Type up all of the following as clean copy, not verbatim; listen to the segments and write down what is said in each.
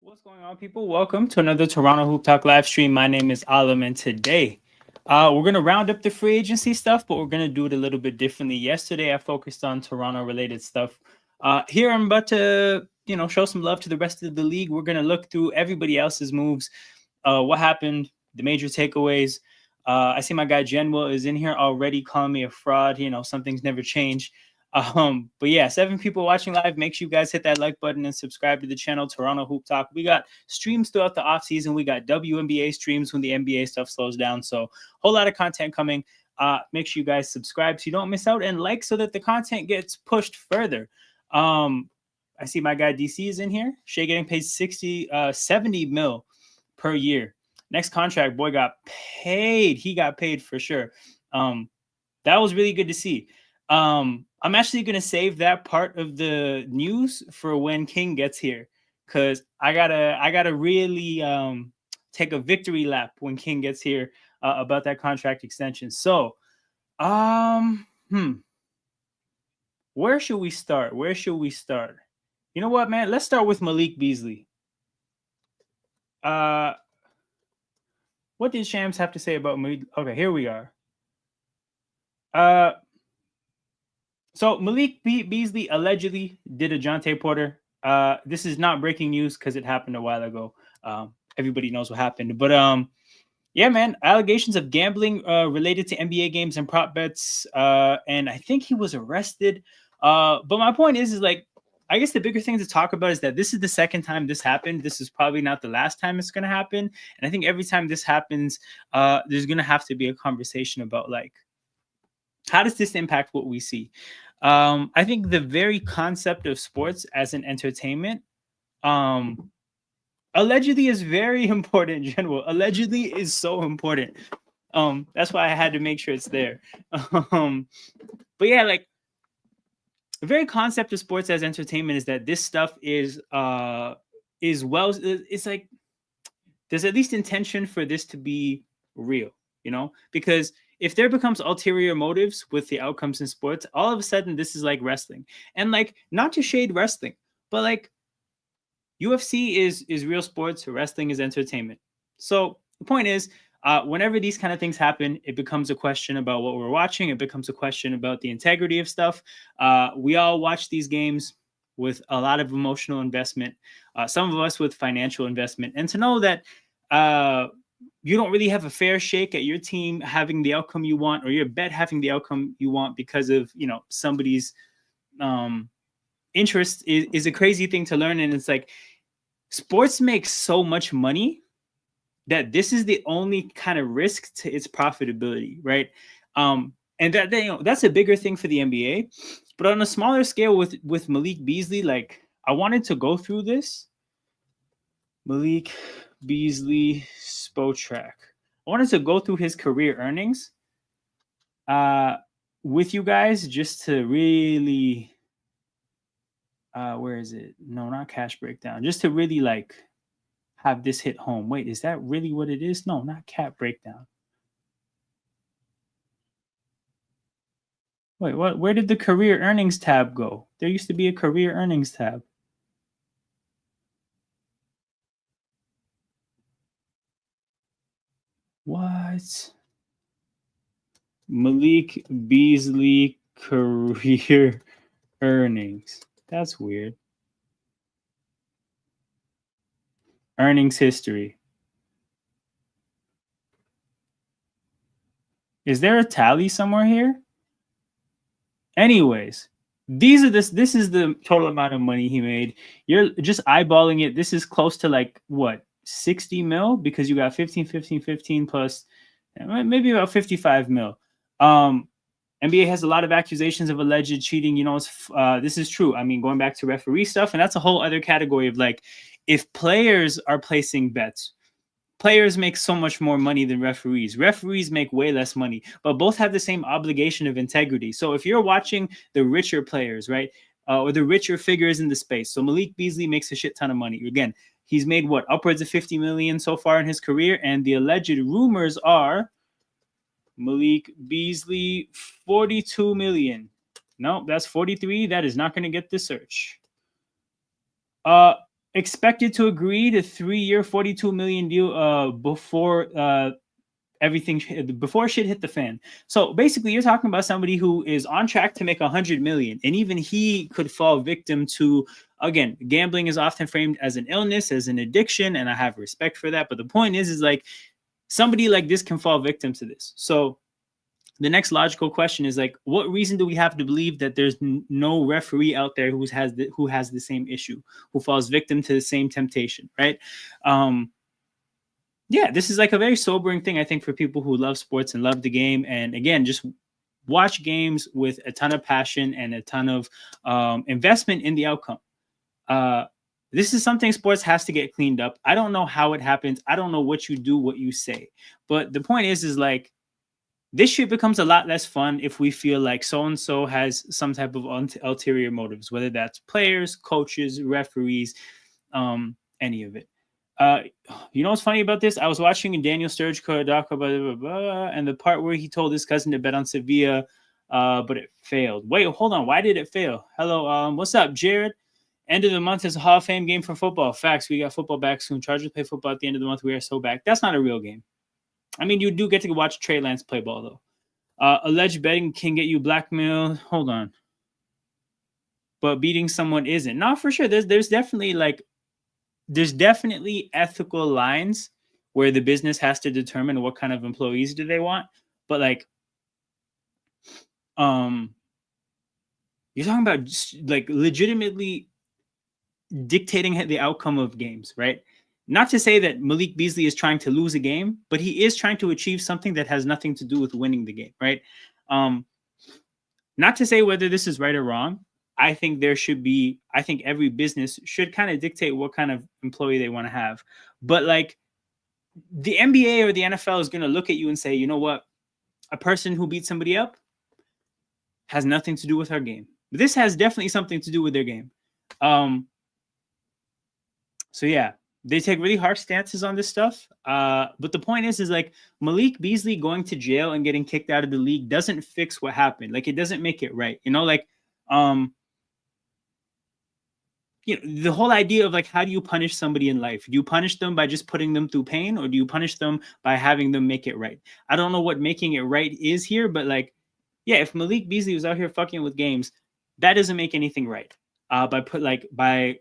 What's going on, people? Welcome to another Toronto Hoop Talk live stream. My name is Alam, and today we're going to round up the free agency stuff, but we're going to do it a little bit differently. Yesterday, I focused on Toronto related stuff. Here, I'm about to, show some love to the rest of the league. We're going to look through everybody else's moves, what happened, the major takeaways. I see my guy Genwell is in here already calling me a fraud. Some things never change. But yeah, 7 people watching live. Make sure you guys hit that like button and subscribe to the channel, Toronto Hoop Talk. We got streams throughout the off season. We got WNBA streams when the NBA stuff slows down. So whole lot of content coming. Make sure you guys subscribe so you don't miss out, and like so that the content gets pushed further. I see my guy DC is in here. Shai getting paid 70 mil per year. Next contract, boy got paid. He got paid for sure. That was really good to see. I'm actually gonna save that part of the news for when King gets here, because I gotta really take a victory lap when King gets here about that contract extension. So, where should we start? You know what, man? Let's start with Malik Beasley. What did Shams have to say about Malik? Okay, here we are. So Malik Beasley allegedly did a Jonte Porter. This is not breaking news because it happened a while ago. Everybody knows what happened. But yeah, man, allegations of gambling related to NBA games and prop bets. And I think he was arrested. But my point is like, I guess the bigger thing to talk about is that this is the second time this happened. This is probably not the last time it's going to happen. And I think every time this happens, there's going to have to be a conversation about like, how does this impact what we see? I think the very concept of sports as an entertainment, allegedly is very important in general. Allegedly is so important. That's why I had to make sure it's there. But yeah, like the very concept of sports as entertainment is that this stuff is it's like there's at least intention for this to be real, because if there becomes ulterior motives with the outcomes in sports, all of a sudden this is like wrestling. And like, not to shade wrestling, but like UFC is real sports, wrestling is entertainment. So the point is, whenever these kind of things happen, it becomes a question about what we're watching. It becomes a question about the integrity of stuff. We all watch these games with a lot of emotional investment, some of us with financial investment. And to know that you don't really have a fair shake at your team having the outcome you want, or your bet having the outcome you want because of somebody's interest is a crazy thing to learn. And it's like, sports makes so much money that this is the only kind of risk to its profitability, right? And that's a bigger thing for the NBA. But on a smaller scale with Malik Beasley, like, I wanted to go through this. Malik Beasley Spotrac. I wanted to go through his career earnings with you guys, just to really where is it? No, not cash breakdown. Just to really like have this hit home. Wait, is that really what it is? No, not cap breakdown. Wait, what? Where did the career earnings tab go? There used to be a career earnings tab. What? Malik Beasley career earnings. That's weird. Earnings history. Is there a tally somewhere here? Anyways, this is the total amount of money he made. You're just eyeballing it. This is close to like what, 60 mil, because you got 15, 15, 15 plus maybe about 55 mil. NBA has a lot of accusations of alleged cheating. This is true. I mean, going back to referee stuff, and that's a whole other category of like, if players are placing bets, players make so much more money than referees. Referees make way less money, but both have the same obligation of integrity. So if you're watching the richer players, right, or the richer figures in the space, so Malik Beasley makes a shit ton of money. Again, he's made what, upwards of 50 million so far in his career, and the alleged rumors are Malik Beasley 42 million. No, that's 43. That is not going to get the search. expected to agree to 3-year, $42 million deal before everything before shit hit the fan. So basically, you're talking about somebody who is on track to make 100 million, and even he could fall victim to, again, gambling is often framed as an illness, as an addiction, and I have respect for that. But the point is like somebody like this can fall victim to this. So the next logical question is like, what reason do we have to believe that there's no referee out there who has the same issue, who falls victim to the same temptation, right? Yeah, this is like a very sobering thing, I think, for people who love sports and love the game. And again, just watch games with a ton of passion and a ton of investment in the outcome. This is something sports has to get cleaned up. I don't know how it happens. I don't know what you do, what you say. But the point is like, this shit becomes a lot less fun if we feel like so-and-so has some type of ulterior motives, whether that's players, coaches, referees, any of it. You know what's funny about this? I was watching Daniel Sturridge doc about and the part where he told his cousin to bet on Sevilla, but it failed. Wait, hold on. Why did it fail? Hello, what's up, Jared? End of the month is a Hall of Fame game for football. Facts. We got football back soon. Chargers play football at the end of the month. We are so back. That's not a real game. I mean, you do get to watch Trey Lance play ball, though. Alleged betting can get you blackmail. Hold on. But beating someone isn't. Not for sure. There's definitely ethical lines where the business has to determine what kind of employees do they want. But like, you're talking about just, like, legitimately dictating the outcome of games, right? Not to say that Malik Beasley is trying to lose a game, but he is trying to achieve something that has nothing to do with winning the game, right? Not to say whether this is right or wrong. I think every business should kind of dictate what kind of employee they want to have. But like, the NBA or the NFL is going to look at you and say, you know what? A person who beats somebody up has nothing to do with our game. But this has definitely something to do with their game. So yeah, they take really harsh stances on this stuff. But the point is like, Malik Beasley going to jail and getting kicked out of the league doesn't fix what happened. Like, it doesn't make it right. You know, like, you know, the whole idea of like, how do you punish somebody in life? Do you punish them by just putting them through pain, or do you punish them by having them make it right? I don't know what making it right is here, but like, yeah, if Malik Beasley was out here fucking with games, that doesn't make anything right. By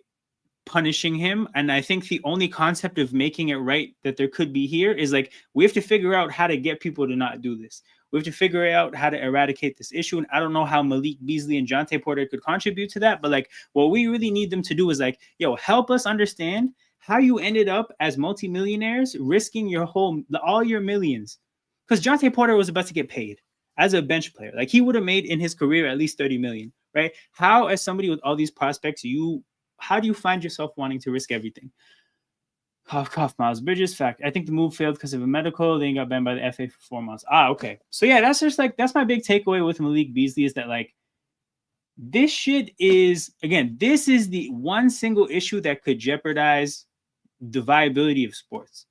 punishing him. And I think the only concept of making it right that there could be here is like, we have to figure out how to get people to not do this. We have to figure out how to eradicate this issue. And I don't know how Malik Beasley and Jonte Porter could contribute to that, but like, what we really need them to do is like, yo, help us understand how you ended up as multimillionaires risking all your millions. Because Jonte Porter was about to get paid as a bench player. Like, he would have made in his career at least 30 million, right? How, as somebody with all these prospects, how do you find yourself wanting to risk everything? Cough, cough, Miles Bridges. Fact. I think the move failed because of a medical. Then he got banned by the FA for 4 months. Okay. So yeah, that's my big takeaway with Malik Beasley is that like, this shit is, again, this is the one single issue that could jeopardize the viability of sports.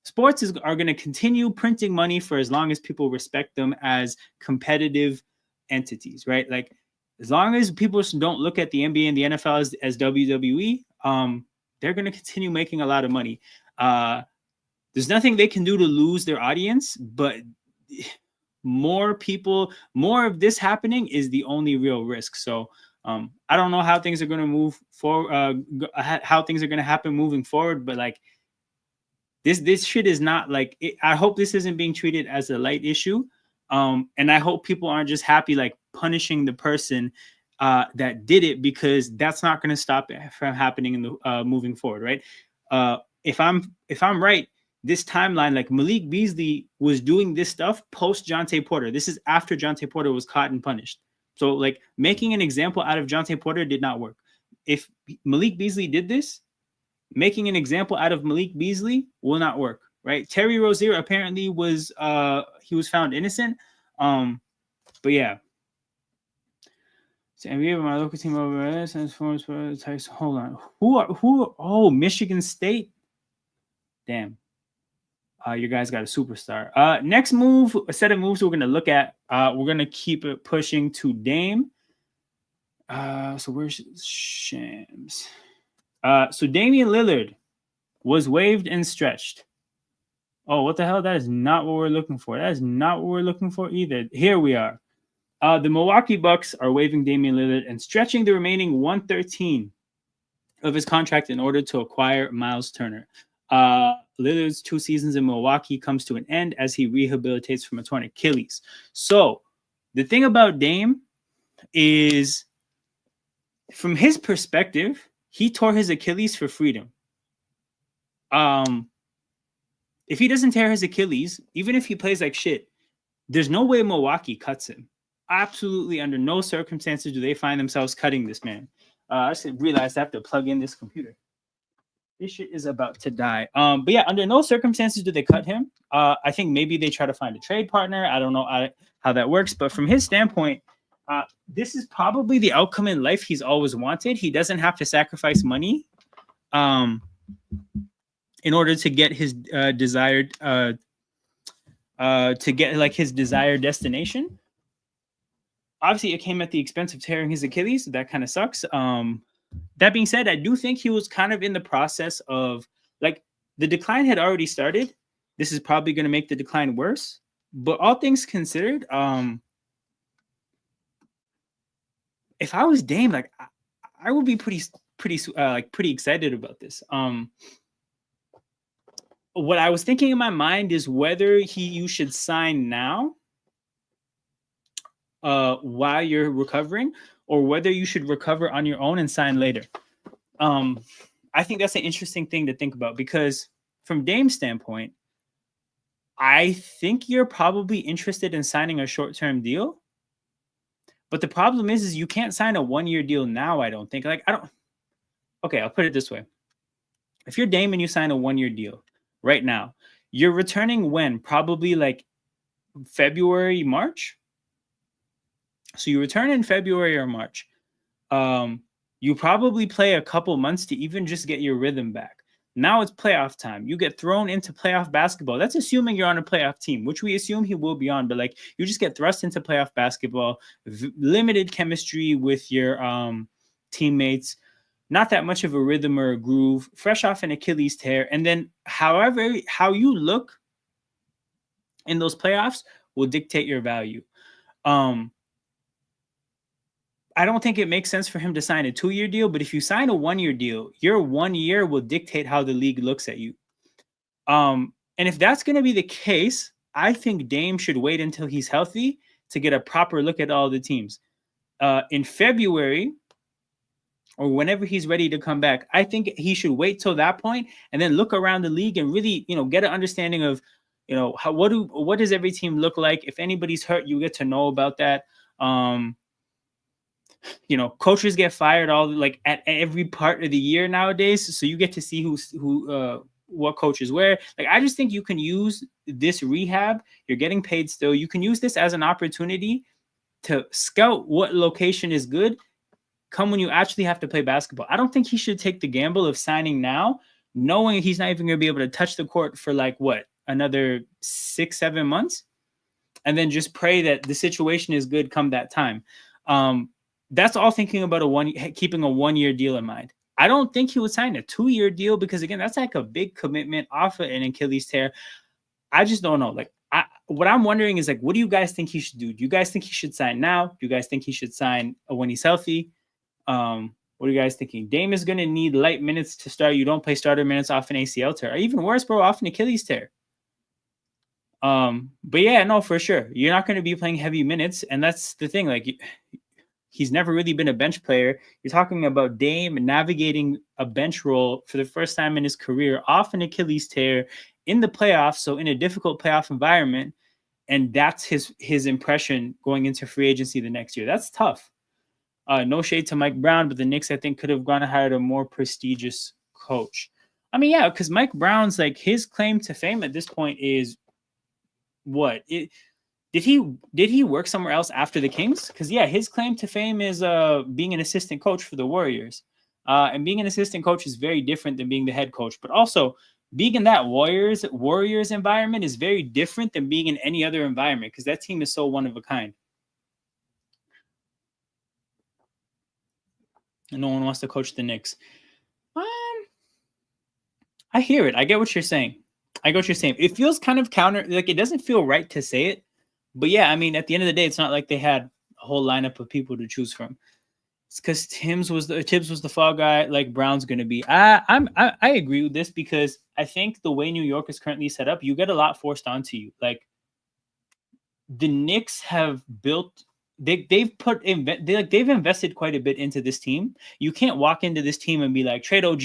Sports are going to continue printing money for as long as people respect them as competitive entities, right? Like, as long as people don't look at the NBA and the NFL as WWE, they're going to continue making a lot of money. There's nothing they can do to lose their audience, but more of this happening is the only real risk. So I don't know how things are going to move forward, how things are going to happen moving forward, but like, this shit is not like, I hope this isn't being treated as a light issue. And I hope people aren't just happy like punishing the person that did it, because that's not going to stop it from happening in the moving forward, right? If I'm right, this timeline, like, Malik Beasley was doing this stuff post Jonte Porter. This is after Jonte Porter was caught and punished. So like, making an example out of Jonte Porter did not work. If Malik Beasley did this, making an example out of Malik Beasley will not work, right? Terry Rozier apparently was found innocent. But yeah. So NBA, my local team over there. Hold on. Oh, Michigan State. Damn. You guys got a superstar. Next move, a set of moves we're gonna look at. We're gonna keep it pushing to Dame. So where's Shams? So Damian Lillard was waived and stretched. Oh, what the hell? That is not what we're looking for. That is not what we're looking for either. Here we are. The Milwaukee Bucks are waiving Damian Lillard and stretching the remaining 113 of his contract in order to acquire Miles Turner. Lillard's 2 seasons in Milwaukee comes to an end as he rehabilitates from a torn Achilles. So the thing about Dame is, from his perspective, he tore his Achilles for freedom. If he doesn't tear his Achilles, even if he plays like shit, there's no way Milwaukee cuts him. Absolutely, under no circumstances do they find themselves cutting this man. I just realized I have to plug in this computer. This shit is about to die. But yeah, under no circumstances do they cut him. I think maybe they try to find a trade partner. I don't know how that works, but from his standpoint, this is probably the outcome in life he's always wanted. He doesn't have to sacrifice money in order to get his desired his desired destination. Obviously, it came at the expense of tearing his Achilles. So that kind of sucks. That being said, I do think he was kind of in the process of, like, the decline had already started. This is probably going to make the decline worse. But all things considered, if I was Dame, like, I would be pretty excited about this. What I was thinking in my mind is whether you should sign now while you're recovering, or whether you should recover on your own and sign later. I think that's an interesting thing to think about, because from Dame's standpoint, I think you're probably interested in signing a short-term deal. But the problem is you can't sign a 1-year deal now, I don't think. Okay, I'll put it this way. If you're Dame and you sign a 1-year deal right now, you're returning when? Probably like February, March. So you return in February or March. You probably play a couple months to even just get your rhythm back. Now it's playoff time. You get thrown into playoff basketball. That's assuming you're on a playoff team, which we assume he will be on. But like, you just get thrust into playoff basketball, limited chemistry with your teammates, not that much of a rhythm or a groove, fresh off an Achilles tear. And then how you look in those playoffs will dictate your value. I don't think it makes sense for him to sign a 2-year deal, but if you sign a 1-year deal, your 1 year will dictate how the league looks at you. And if that's going to be the case, I think Dame should wait until he's healthy to get a proper look at all the teams. In February, or whenever he's ready to come back, I think he should wait till that point and then look around the league and really, get an understanding of, what does every team look like? If anybody's hurt, you get to know about that. Coaches get fired at every part of the year nowadays, so you get to see what coaches where. Like, I just think you can use this rehab. You're getting paid still. You can use this as an opportunity to scout what location is good come when you actually have to play basketball. I don't think he should take the gamble of signing now, knowing he's not even going to be able to touch the court for another 6-7 months, and then just pray that the situation is good come that time. That's all thinking about keeping a 1-year deal in mind. I don't think he would sign a 2-year deal, because again, that's like a big commitment off of an Achilles tear. I just don't know. What I'm wondering is, what do you guys think he should do? Do you guys think he should sign now? Do you guys think he should sign when he's healthy? What are you guys thinking? Dame is going to need light minutes to start. You don't play starter minutes off an ACL tear, or even worse, bro, off an Achilles tear. But yeah, no, for sure, you're not going to be playing heavy minutes, and that's the thing. He's never really been a bench player. You're talking about Dame navigating a bench role for the first time in his career off an Achilles tear in the playoffs, so in a difficult playoff environment, and that's his impression going into free agency the next year. That's tough. No shade to Mike Brown, but the Knicks, I think, could have gone and hired a more prestigious coach. I mean, yeah, because Mike Brown's his claim to fame at this point is what? Did he work somewhere else after the Kings? Because yeah, his claim to fame is being an assistant coach for the Warriors. And being an assistant coach is very different than being the head coach. But also, being in that Warriors environment is very different than being in any other environment, because that team is so one of a kind. And no one wants to coach the Knicks. I hear it. I get what you're saying. I get what you're saying. It feels kind of counter, like it doesn't feel right to say it, but yeah, I mean, at the end of the day, it's not like they had a whole lineup of people to choose from. It's because Tibbs was the fall guy. Like Brown's gonna be. I agree with this because I think the way New York is currently set up, you get a lot forced onto you. Like the Knicks have built. They've invested quite a bit into this team. You can't walk into this team and be like trade OG,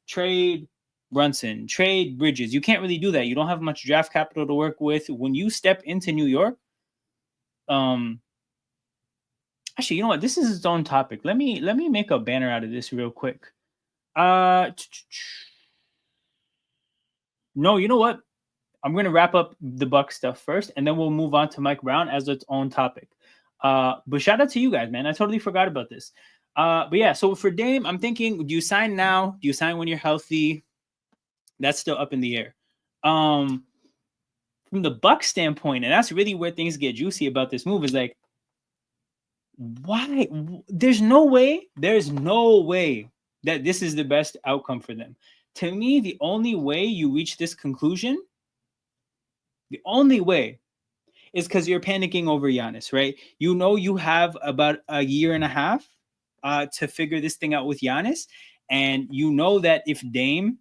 trade Brunson, trade Bridges. You can't really do that. You don't have much draft capital to work with. When you step into New York, actually, you know what? This is its own topic. Let me make a banner out of this real quick. No, you know what? I'm gonna wrap up the Buck stuff first, and then we'll move on to Mike Brown as its own topic. But shout out to you guys, man. I totally forgot about this. But yeah, so for Dame, I'm thinking, do you sign now? Do you sign when you're healthy? That's still up in the air. From the Buck standpoint, and that's really where things get juicy about this move, is like, why? There's no way that this is the best outcome for them. To me, the only way you reach this conclusion, the only way is because you're panicking over Giannis, right? You know you have about a year and a half to figure this thing out with Giannis, and you know that if Dame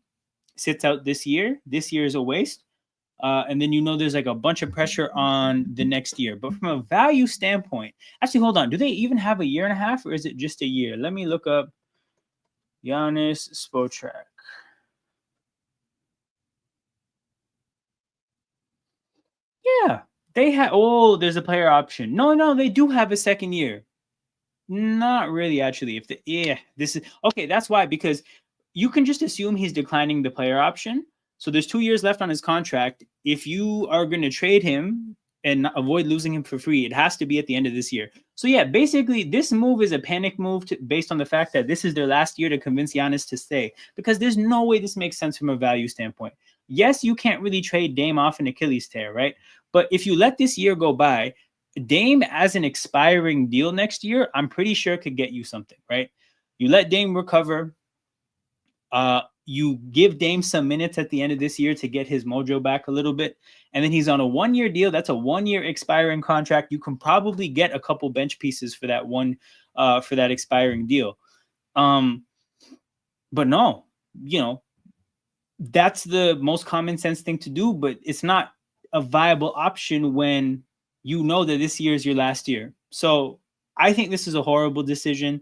sits out this year is a waste. And then you know there's like a bunch of pressure on the next year. But from a value standpoint, actually, hold on. Do they even have a year and a half, or is it just a year? Let me look up Giannis Spotrac. Yeah, they have. Oh, there's a player option. No, they do have a second year. Not really, actually. This is okay. That's why, because you can just assume he's declining the player option. So there's 2 years left on his contract. If you are going to trade him and avoid losing him for free, it has to be at the end of this year. So yeah, basically, this move is a panic move based on the fact that this is their last year to convince Giannis to stay, because there's no way this makes sense from a value standpoint. Yes, you can't really trade Dame off an Achilles tear, right? But if you let this year go by, Dame as an expiring deal next year, I'm pretty sure could get you something, right? You let Dame recover. You give Dame some minutes at the end of this year to get his mojo back a little bit. And then he's on a 1-year deal. That's a 1-year expiring contract. You can probably get a couple bench pieces for that for that expiring deal. But no, that's the most common sense thing to do, but it's not a viable option when you know that this year is your last year. So I think this is a horrible decision.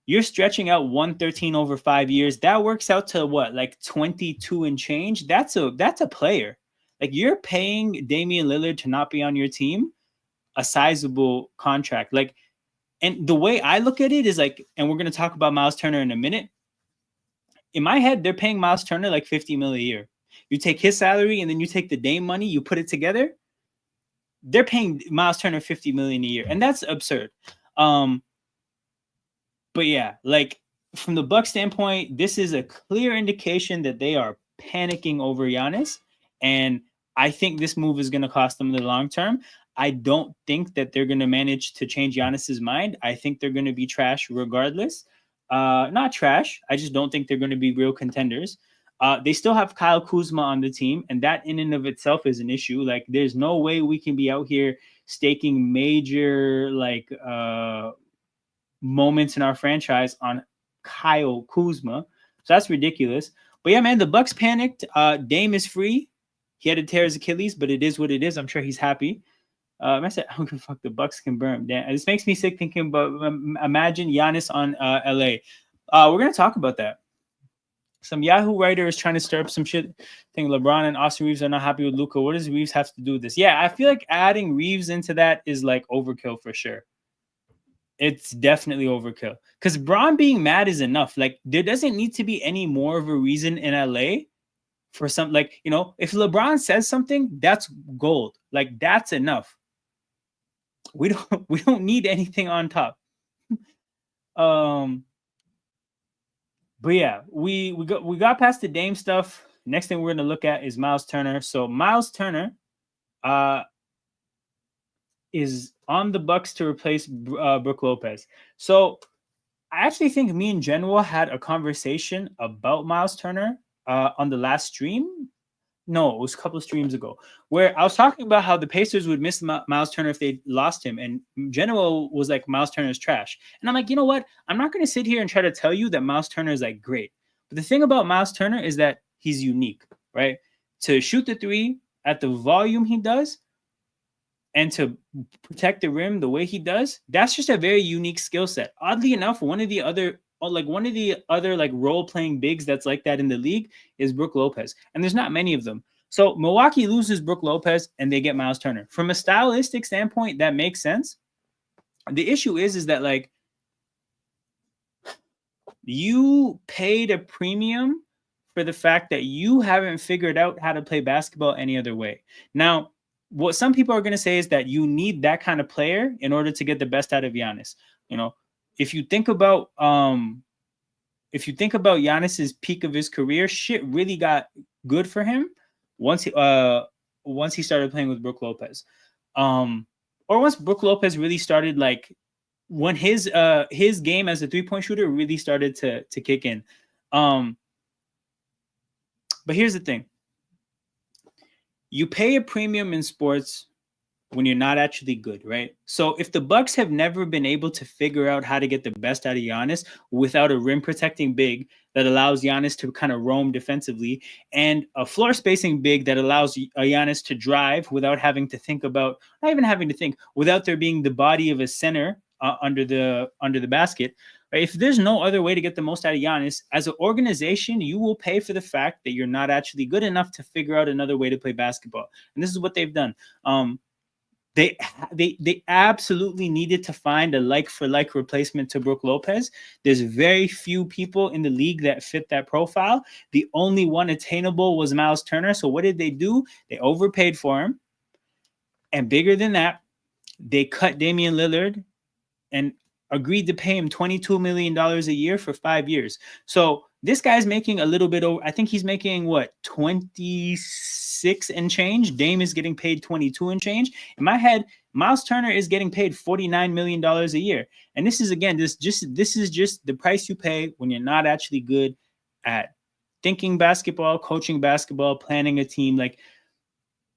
You're stretching out 113 over 5 years. That works out to what, like 22 and change? That's a player. Like, you're paying Damian Lillard to not be on your team a sizable contract. Like, and the way I look at it is like, and we're going to talk about Miles Turner in a minute. In my head, they're paying Miles Turner like $50 million a year. You take his salary and then you take the Dame money, you put it together. They're paying Miles Turner $50 million a year, and that's absurd. But yeah, like, from the Bucks standpoint, this is a clear indication that they are panicking over Giannis, and I think this move is going to cost them in the long term. I don't think that they're going to manage to change Giannis's mind. I think they're going to be trash regardless. Not trash. I just don't think they're going to be real contenders. They still have Kyle Kuzma on the team, and that in and of itself is an issue. Like, there's no way we can be out here staking major moments in our franchise on Kyle Kuzma. So that's ridiculous. But yeah, man, the Bucks panicked. Dame is free. He had to tear his Achilles, but it is what it is. I'm sure he's happy. I said, I don't give a fuck. The Bucks can burn. Damn, this makes me sick thinking about. Imagine Giannis on LA. We're gonna talk about that. Some Yahoo writer is trying to stir up some shit. I think LeBron and Austin Reeves are not happy with Luka. What does Reeves have to do with this? Yeah, I feel like adding Reeves into that is like overkill for sure. It's definitely overkill. Because Braun being mad is enough. Like, there doesn't need to be any more of a reason in LA for some, like, if LeBron says something, that's gold. Like, that's enough. We don't need anything on top. But yeah, we got past the Dame stuff. Next thing we're gonna look at is Miles Turner. So Miles Turner is on the Bucks to replace Brook Lopez. So I actually think me and Genoa had a conversation about Miles Turner on the last stream. No, it was a couple of streams ago, where I was talking about how the Pacers would miss Miles Turner if they lost him, and General was like, Miles Turner is trash. And I'm like, you know what? I'm not going to sit here and try to tell you that Miles Turner is like great. But the thing about Miles Turner is that he's unique, right? To shoot the three at the volume he does, and to protect the rim the way he does, that's just a very unique skill set. Oddly enough, one of the other like role playing bigs that's like that in the league is Brook Lopez, and there's not many of them. So Milwaukee loses Brook Lopez and they get Miles Turner. From a stylistic standpoint, that makes sense. The issue is that like you paid a premium for the fact that you haven't figured out how to play basketball any other way. Now, what some people are going to say is that you need that kind of player in order to get the best out of Giannis. You know, if you think about Giannis's peak of his career, shit really got good for him once he started playing with Brook Lopez, or once Brook Lopez really started, like when his game as a 3-point shooter really started to kick in. But here's the thing: you pay a premium in sports when you're not actually good, right? So if the Bucks have never been able to figure out how to get the best out of Giannis without a rim protecting big that allows Giannis to kind of roam defensively, and a floor spacing big that allows Giannis to drive without having to think about, not even having to think, without there being the body of a center under the basket, right? If there's no other way to get the most out of Giannis, as an organization, you will pay for the fact that you're not actually good enough to figure out another way to play basketball. And this is what they've done. They absolutely needed to find a like-for-like replacement to Brook Lopez. There's very few people in the league that fit that profile. The only one attainable was Miles Turner. So what did they do? They overpaid for him. And bigger than that, they cut Damian Lillard and agreed to pay him $22 million a year for 5 years. So this guy's making a little bit over, I think he's making what, 26 and change. Dame is getting paid 22 and change. In my head, Miles Turner is getting paid $49 million a year. And this is, again, this is just the price you pay when you're not actually good at thinking basketball, coaching basketball, planning a team. Like,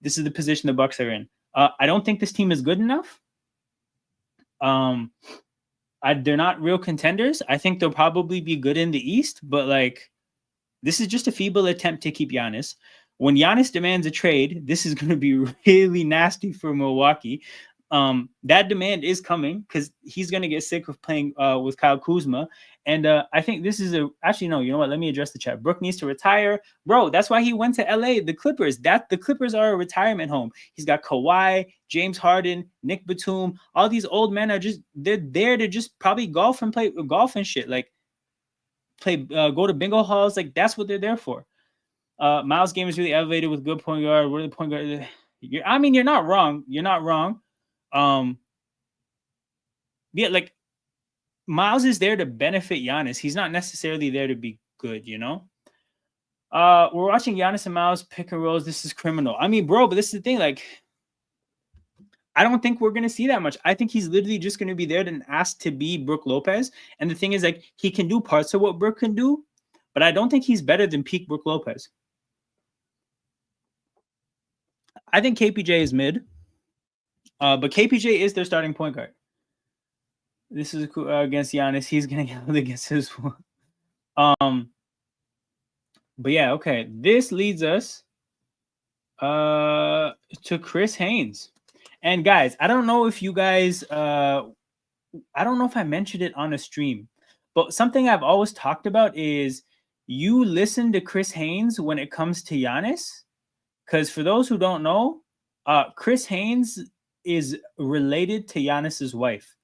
this is the position the Bucks are in. I don't think this team is good enough. They're not real contenders. I think they'll probably be good in the East, but like, this is just a feeble attempt to keep Giannis. When Giannis demands a trade, this is going to be really nasty for Milwaukee. That demand is coming because he's going to get sick of playing with Kyle Kuzma. And I think this is actually, no, you know what? Let me address the chat. Brook needs to retire. Bro, that's why he went to LA, the Clippers. The Clippers are a retirement home. He's got Kawhi, James Harden, Nick Batum. All these old men they're there to just probably golf and play golf and shit. Like, go to bingo halls. Like, that's what they're there for. Miles' game is really elevated with good point guard. What are the point guard? I mean, you're not wrong. You're not wrong. Yeah, like, Miles is there to benefit Giannis. He's not necessarily there to be good, you know? We're watching Giannis and Miles pick and rolls. This is criminal. I mean, bro, but this is the thing. Like, I don't think we're going to see that much. I think he's literally just going to be there and asked to be Brook Lopez. And the thing is, like, he can do parts of what Brook can do, but I don't think he's better than peak Brook Lopez. I think KPJ is mid, but KPJ is their starting point guard. This is against Giannis. He's going to get against his one. But yeah, okay. This leads us to Chris Haynes. And guys, I don't know if you guys, I don't know if I mentioned it on a stream, but something I've always talked about is you listen to Chris Haynes when it comes to Giannis. Because for those who don't know, Chris Haynes is related to Giannis's wife.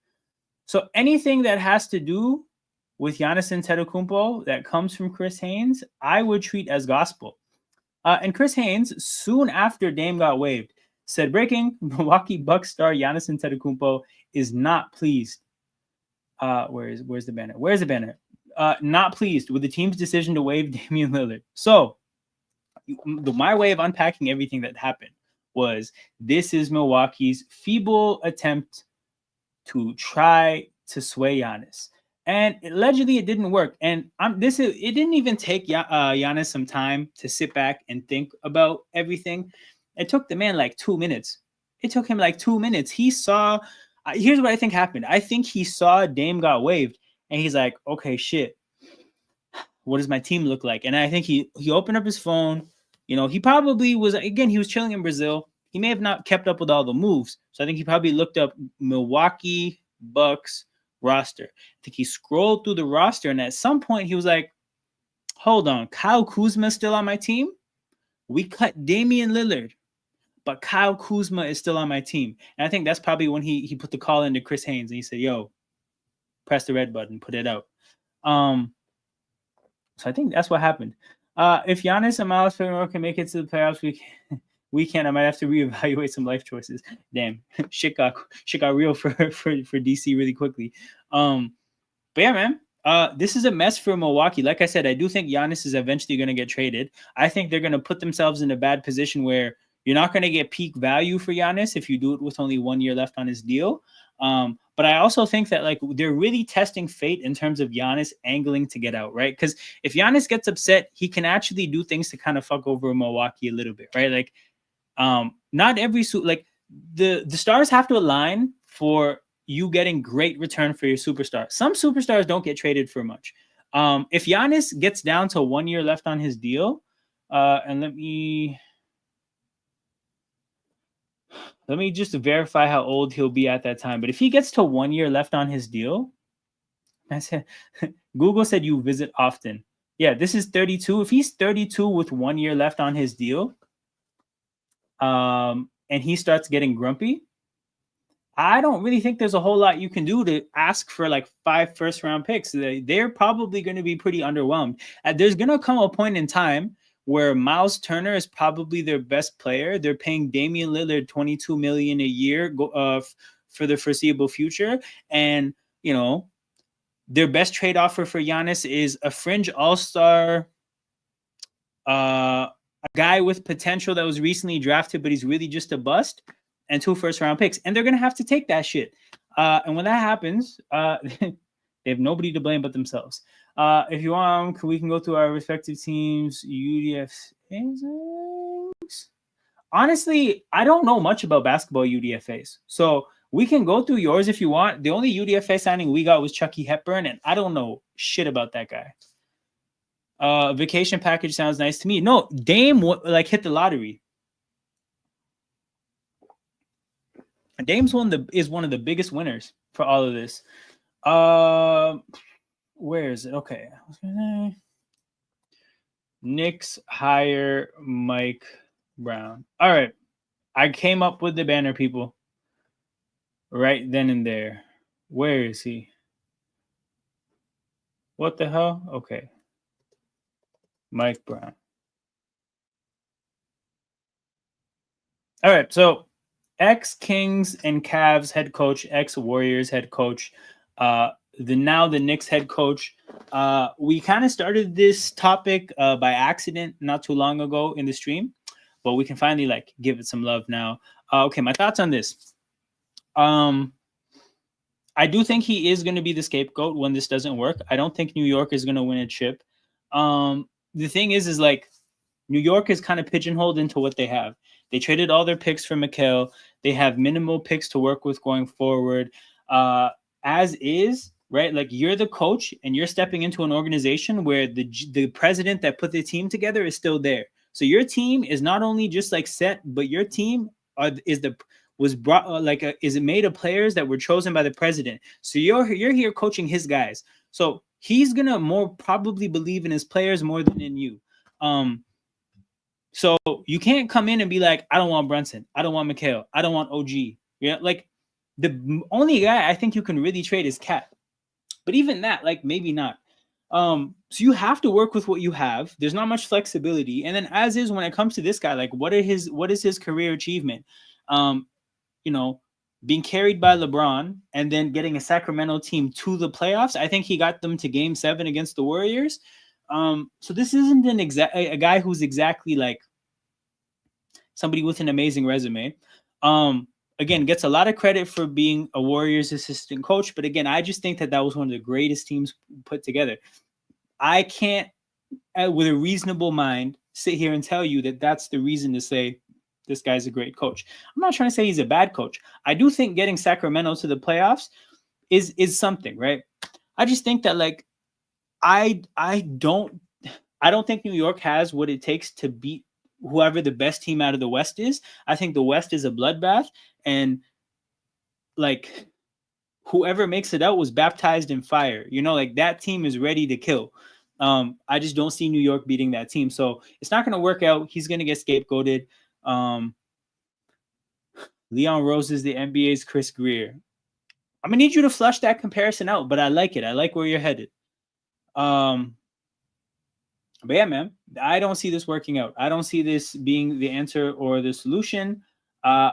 So anything that has to do with Giannis Antetokounmpo that comes from Chris Haynes, I would treat as gospel. And Chris Haynes, soon after Dame got waived, said, breaking, Milwaukee Bucks star Giannis Antetokounmpo is not pleased. Where's the banner? Where's the banner? Not pleased with the team's decision to waive Damian Lillard. So my way of unpacking everything that happened was, this is Milwaukee's feeble attempt to try to sway Giannis. And allegedly, it didn't work. And it didn't even take Giannis some time to sit back and think about everything. It took the man like 2 minutes. It took him like 2 minutes. He saw. Here's what I think happened. I think he saw Dame got waived, and he's like, "Okay, shit. What does my team look like?" And I think he opened up his phone. He probably was, again, he was chilling in Brazil. He may have not kept up with all the moves. So I think he probably looked up Milwaukee Bucks roster. I think he scrolled through the roster, and at some point he was like, hold on, Kyle Kuzma's still on my team? We cut Damian Lillard, but Kyle Kuzma is still on my team. And I think that's probably when he put the call into Chris Haynes, and he said, yo, press the red button, put it out. So I think that's what happened. If Giannis and Miles Turner can make it to the playoffs, we can. I might have to reevaluate some life choices. Damn, shit got real for DC really quickly. But yeah, man. This is a mess for Milwaukee. Like I said, I do think Giannis is eventually going to get traded. I think they're going to put themselves in a bad position where you're not going to get peak value for Giannis if you do it with only 1 year left on his deal. But I also think that like they're really testing fate in terms of Giannis angling to get out, right? Because if Giannis gets upset, he can actually do things to kind of fuck over Milwaukee a little bit, right? Like, not every like the stars have to align for you getting great return for your superstar. Some superstars don't get traded for much. If Giannis gets down to 1 year left on his deal, and let me just verify how old he'll be at that time. But if he gets to 1 year left on his deal, I said, Google said you visit often. Yeah, this is 32. If he's 32 with 1 year left on his deal, and he starts getting grumpy, I don't really think there's a whole lot you can do to ask for like 5 first-round picks. They're probably going to be pretty underwhelmed. There's going to come a point in time where Miles Turner is probably their best player. They're paying Damian Lillard $22 million a year for the foreseeable future. And, their best trade offer for Giannis is a fringe all-star, a guy with potential that was recently drafted, but he's really just a bust, and 2 first-round picks. And they're going to have to take that shit. And when that happens, they have nobody to blame but themselves. If you want, we can go through our respective teams. UDFs. Honestly, I don't know much about basketball UDFAs. So we can go through yours if you want. The only UDFA signing we got was Chucky Hepburn, and I don't know shit about that guy. Vacation package sounds nice to me. No, Dame hit the lottery. Dame's is one of the biggest winners for all of this. Where is it? Okay. Knicks hire Mike Brown. All right. I came up with the banner, people. Right then and there. Where is he? What the hell? Okay. Mike Brown. All right. So, ex-Kings and Cavs head coach, ex-Warriors head coach, the Knicks head coach. We kind of started this topic by accident not too long ago in the stream, but we can finally give it some love now. Okay, my thoughts on this. I do think he is going to be the scapegoat when this doesn't work. I don't think New York is going to win a chip. The thing is New York is kind of pigeonholed into what they have. They traded all their picks for Mikal. They have minimal picks to work with going forward. As is, right? Like, you're the coach and you're stepping into an organization where the president that put the team together is still there. So your team is not only just set, but your team is made of players that were chosen by the president. So you're here coaching his guys. So he's gonna more probably believe in his players more than in you. So you can't come in and be like, I don't want Brunson, I don't want Mikal, I don't want OG. Yeah, the only guy I think you can really trade is Cat. But even that, maybe not. So you have to work with what you have. There's not much flexibility. And then as is when it comes to this guy, what is his career achievement? Being carried by LeBron and then getting a Sacramento team to the playoffs. I think he got them to Game 7 against the Warriors. So this isn't a guy who's exactly somebody with an amazing resume. again, gets a lot of credit for being a Warriors assistant coach. But again, I just think that that was one of the greatest teams put together. I can't, with a reasonable mind, sit here and tell you that that's the reason to say this guy's a great coach. I'm not trying to say he's a bad coach. I do think getting Sacramento to the playoffs is something, right? I just think that like I don't think New York has what it takes to beat whoever the best team out of the West is. I think the West is a bloodbath, and like whoever makes it out was baptized in fire. You know, like that team is ready to kill. I just don't see New York beating that team. So it's not going to work out. He's going to get scapegoated. Leon Rose is the NBA's Chris Greer. I'm going to need you to flush that comparison out, but I like it. I like where you're headed. But yeah, man, I don't see this working out. I don't see this being the answer or the solution. I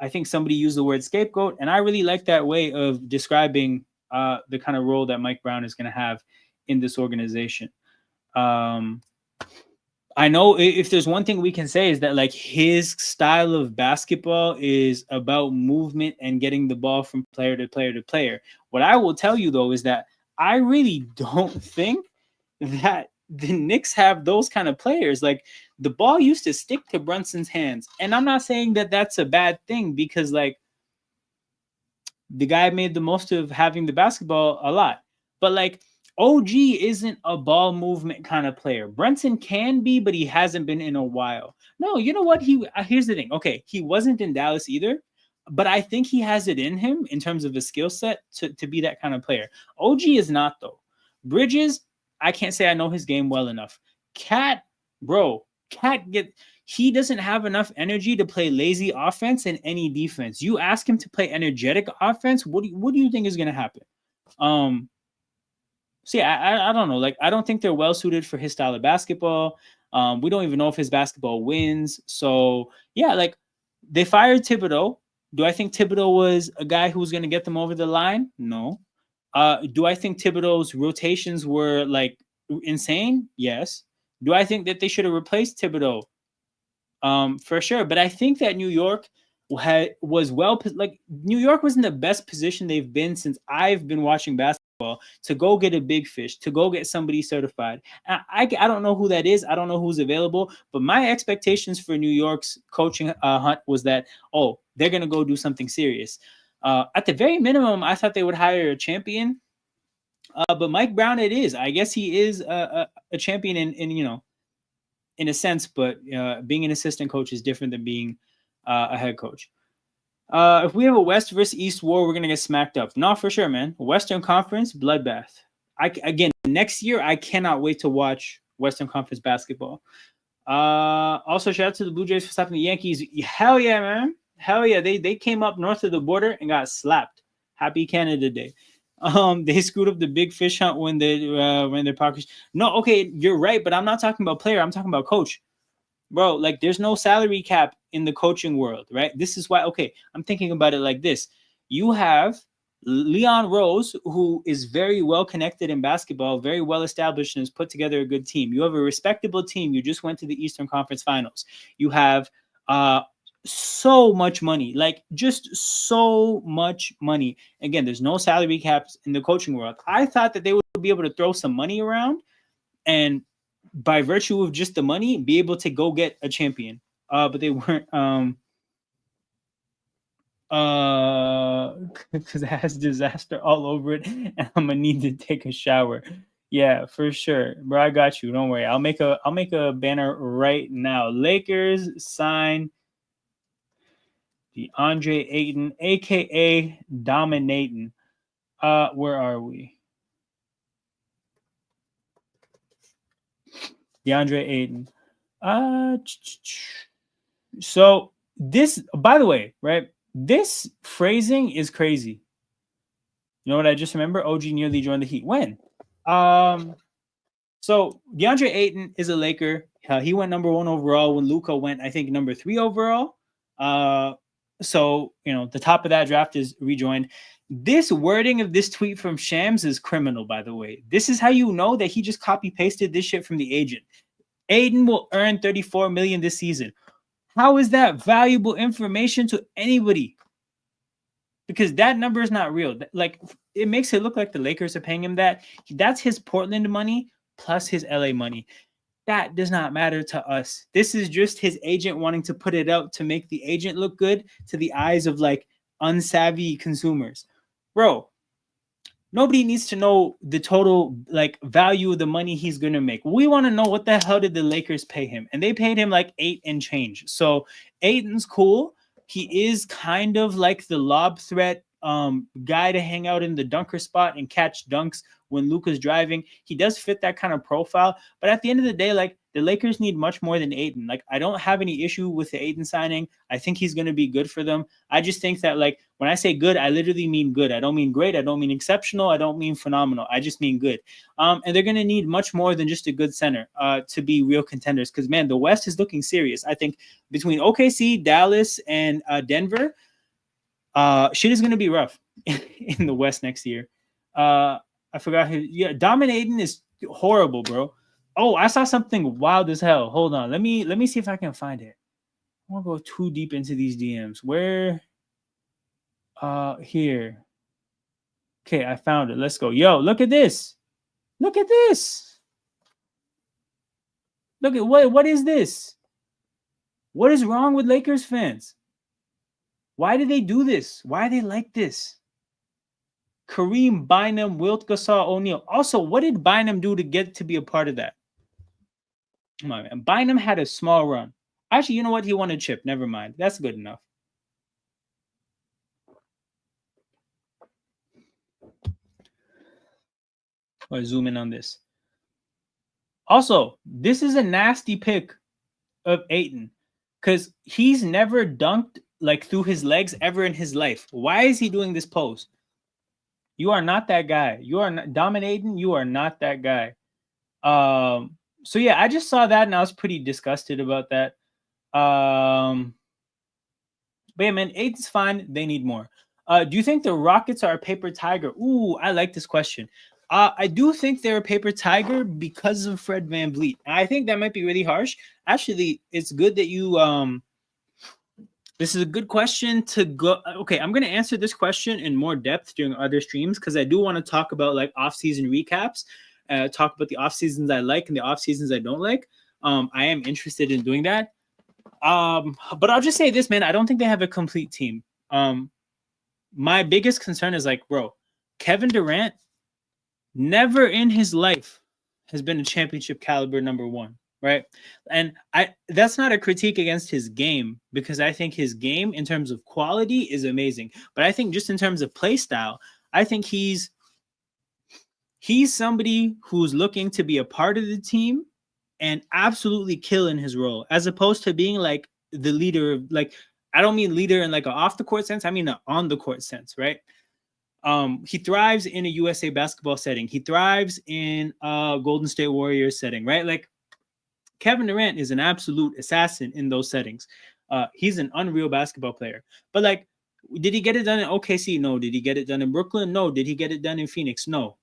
think somebody used the word scapegoat, and I really like that way of describing the kind of role that Mike Brown is going to have in this organization. I know if there's one thing we can say is that like his style of basketball is about movement and getting the ball from player to player to player. What I will tell you though is that I really don't think that the Knicks have those kind of players. Like the ball used to stick to Brunson's hands, and I'm not saying that that's a bad thing because like the guy made the most of having the basketball a lot, but like OG isn't a ball movement kind of player. Brunson can be, but he hasn't been in a while. No, you know what? Here's the thing. Okay, he wasn't in Dallas either, but I think he has it in him in terms of a skill set to be that kind of player. OG is not though. Bridges, I can't say I know his game well enough. Cat he doesn't have enough energy to play lazy offense and any defense. You ask him to play energetic offense, what do you think is going to happen? So yeah, I don't know. Like I don't think they're well suited for his style of basketball. We don't even know if his basketball wins. So yeah, like they fired Thibodeau. Do I think Thibodeau was a guy who was going to get them over the line? No. Do I think Thibodeau's rotations were like insane? Yes. Do I think that they should have replaced Thibodeau? For sure. But I think that New York was like New York was in the best position they've been since I've been watching basketball to go get a big fish, to go get somebody certified. I don't know who that is. I don't know who's available. But my expectations for New York's coaching hunt was that, oh, they're going to go do something serious. At the very minimum, I thought they would hire a champion. But Mike Brown, it is. I guess he is a champion in a sense, but being an assistant coach is different than being a head coach. If we have a West versus East war, we're going to get smacked up. No, for sure, man. Western Conference, bloodbath. Again, next year, I cannot wait to watch Western Conference basketball. Also, shout out to the Blue Jays for stopping the Yankees. Hell yeah, man. Hell yeah. They came up north of the border and got slapped. Happy Canada Day. They screwed up the big fish hunt when their pockets. No, okay, you're right, but I'm not talking about player. I'm talking about coach. Bro, like there's no salary cap in the coaching world, right? This is why, okay, I'm thinking about it like this. You have Leon Rose, who is very well connected in basketball, very well established, and has put together a good team. You have a respectable team. You just went to the Eastern Conference Finals. You have so much money, like just so much money. Again, there's no salary caps in the coaching world. I thought that they would be able to throw some money around and by virtue of just the money, be able to go get a champion. But they weren't, because it has disaster all over it, and I'm gonna need to take a shower. Yeah, for sure, bro. I got you. Don't worry. I'll make a banner right now. Lakers sign DeAndre Ayton, aka Dominating. Where are we? DeAndre Ayton. So this, by the way, right? This phrasing is crazy. You know what I just remember? OG nearly joined the Heat. When? So DeAndre Ayton is a Laker. He went number 1 overall when Luka went, I think, number 3 overall. So, the top of that draft is rejoined. This wording of this tweet from Shams is criminal, by the way. This is how you know that he just copy-pasted this shit from the agent. Ayton will earn $34 million this season. How is that valuable information to anybody? because that number is not real. Like, it makes it look like the Lakers are paying him that. That's his Portland money plus his LA money. That does not matter to us. This is just his agent wanting to put it out to make the agent look good to the eyes of like unsavvy consumers. Bro, nobody needs to know the total like value of the money he's gonna make. We want to know what the hell did the Lakers pay him, and they paid him like 8 and change. So Aiton's cool. He is kind of like the lob threat guy to hang out in the dunker spot and catch dunks when Luka's driving. He does fit that kind of profile, but at the end of the day, like, the Lakers need much more than Ayton. Like, I don't have any issue with the Ayton signing. I think he's going to be good for them. I just think that, like, when I say good, I literally mean good. I don't mean great. I don't mean exceptional. I don't mean phenomenal. I just mean good. And they're going to need much more than just a good center to be real contenders. Because, man, the West is looking serious. I think between OKC, Dallas, and Denver, shit is going to be rough in the West next year. I forgot who. Yeah, dominating is horrible, bro. Oh, I saw something wild as hell. Hold on. Let me see if I can find it. I won't go too deep into these DMs. Where? Here. Okay, I found it. Let's go. Yo, look at this. Look at this. Look at what is this? What is wrong with Lakers fans? Why do they do this? Why are they like this? Kareem, Bynum, Wilt, Gasol, O'Neal. Also, what did Bynum do to get to be a part of that? Come on, man. Bynum had a small run. Actually, you know what? He won a chip. Never mind. That's good enough. Or zoom in on this. Also, this is a nasty pick of Ayton because he's never dunked like through his legs ever in his life. Why is he doing this pose? You are not that guy. You are not dominating. You are not that guy. So yeah, I just saw that and I was pretty disgusted about that. But yeah, man, Ayton's fine. They need more. Do you think the Rockets are a paper tiger? Ooh, I like this question. I do think they're a paper tiger because of Fred VanVleet. I think that might be really harsh. Actually, it's good that you this is a good question to go. Okay, I'm going to answer this question in more depth during other streams because I do want to talk about like off-season recaps, talk about the off-seasons I like and the off-seasons I don't like. I am interested in doing that. But I'll just say this, man. I don't think they have a complete team. My biggest concern is like, bro, Kevin Durant never in his life has been a championship caliber number one. Right. And that's not a critique against his game because I think his game in terms of quality is amazing. But I think just in terms of play style, I think he's somebody who's looking to be a part of the team and absolutely kill in his role, as opposed to being like the leader. Like, I don't mean leader in like an off the court sense. I mean an on the court sense. Right. He thrives in a USA basketball setting. He thrives in a Golden State Warriors setting. Right. Like, Kevin Durant is an absolute assassin in those settings. He's an unreal basketball player. But like, did he get it done in OKC? No. Did he get it done in Brooklyn? No. Did he get it done in Phoenix? No.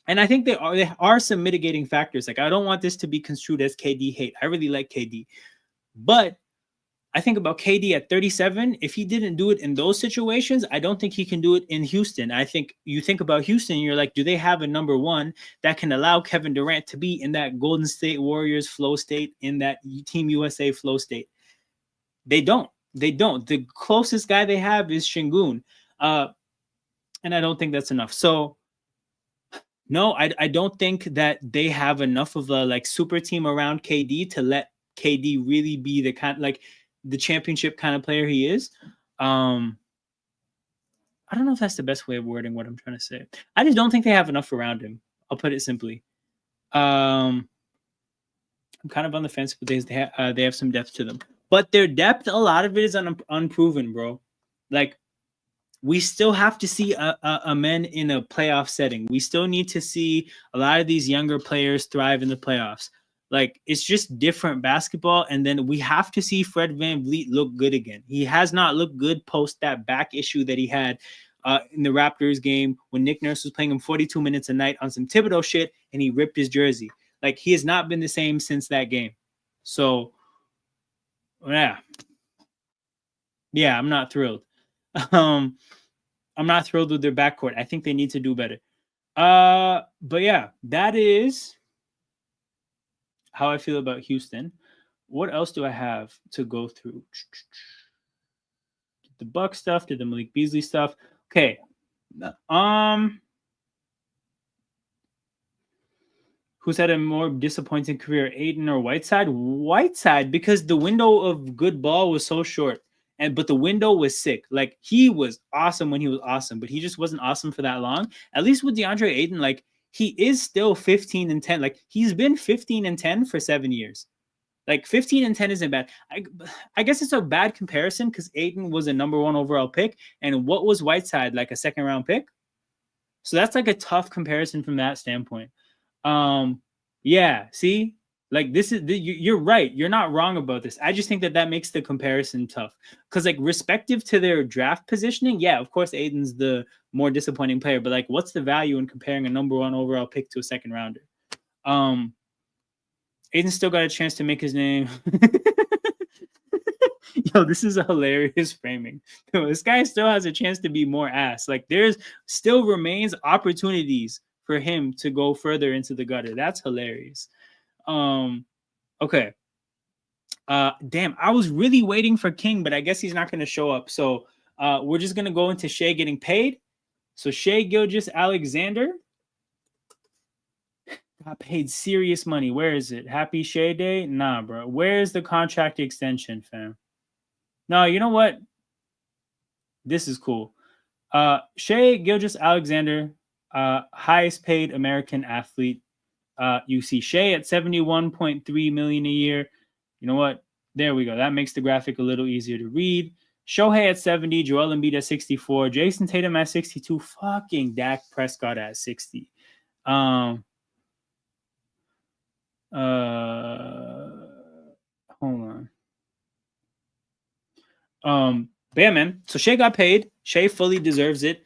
And I think there are some mitigating factors. Like, I don't want this to be construed as KD hate. I really like KD. But I think about KD at 37. If he didn't do it in those situations, I don't think he can do it in Houston. I think you think about Houston, you're like, do they have a number one that can allow Kevin Durant to be in that Golden State Warriors flow state, in that Team USA flow state? They don't. They don't. The closest guy they have is Şengün. And I don't think that's enough. So, no, I don't think that they have enough of a like super team around KD to let KD really be the kind like the championship kind of player he is. I don't know if that's the best way of wording what I'm trying to say. I just don't think they have enough around him. I'll put it simply. I'm kind of on the fence, but they have some depth to them. But their depth, a lot of it is unproven, bro. Like, we still have to see a men in a playoff setting. We still need to see a lot of these younger players thrive in the playoffs. Like, it's just different basketball. And then we have to see Fred VanVleet look good again. He has not looked good post that back issue that he had in the Raptors game when Nick Nurse was playing him 42 minutes a night on some Thibodeau shit and he ripped his jersey. Like, he has not been the same since that game. So, yeah, I'm not thrilled. I'm not thrilled with their backcourt. I think they need to do better. But yeah, that is how I feel about Houston. What else do I have to go through? The Buck stuff, did the Malik Beasley stuff. Okay. Who's had a more disappointing career, Ayton or Whiteside? Whiteside, because the window of good ball was so short. But the window was sick. Like, he was awesome when he was awesome, but he just wasn't awesome for that long. At least with DeAndre Ayton, like, he is still 15 and 10. Like, he's been 15 and 10 for 7 years. Like, 15 and 10 isn't bad. I guess it's a bad comparison because Ayton was a number 1 overall pick. And what was Whiteside, like a second round pick? So that's like a tough comparison from that standpoint. Yeah, see, like this is you're right. You're not wrong about this. I just think that makes the comparison tough because, like, respective to their draft positioning, yeah, of course, Aiden's the more disappointing player, but like, what's the value in comparing a number 1 overall pick to a second rounder? Aiden still got a chance to make his name. Yo, this is a hilarious framing. Yo, this guy still has a chance to be more ass. Like, there's still remains opportunities for him to go further into the gutter. That's hilarious. Okay. Damn, I was really waiting for King, but I guess he's not going to show up. So we're just going to go into Shai getting paid. So Shai Gilgeous-Alexander got paid serious money. Where is it? Happy Shai Day? Nah, bro. Where's the contract extension, fam? No, you know what? This is cool. Shai Gilgeous-Alexander, highest paid American athlete. You see Shai at $71.3 million a year. You know what? There we go. That makes the graphic a little easier to read. Shohei at 70, Joel Embiid at 64, Jason Tatum at 62, fucking Dak Prescott at 60. Hold on. But yeah, man. So Shai got paid. Shai fully deserves it.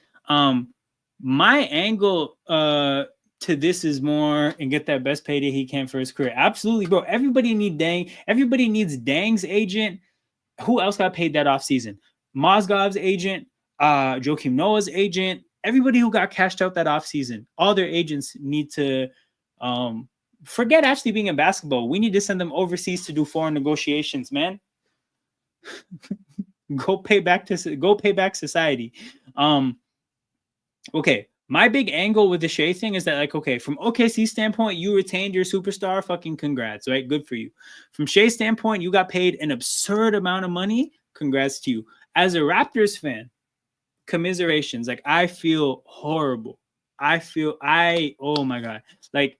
My angle to this is more and get that best payday he can for his career. Absolutely, bro. Everybody needs Dang's agent. Who else got paid that offseason? Mozgov's agent, Joakim Noah's agent, everybody who got cashed out that offseason. All their agents need to forget actually being in basketball. We need to send them overseas to do foreign negotiations, man. Go pay back society. Okay. My big angle with the Shai thing is that, like, okay, from OKC standpoint, you retained your superstar. Fucking congrats, right? Good for you. From Shai's standpoint, you got paid an absurd amount of money. Congrats to you. As a Raptors fan, commiserations. Like, I feel horrible. Oh my God. Like,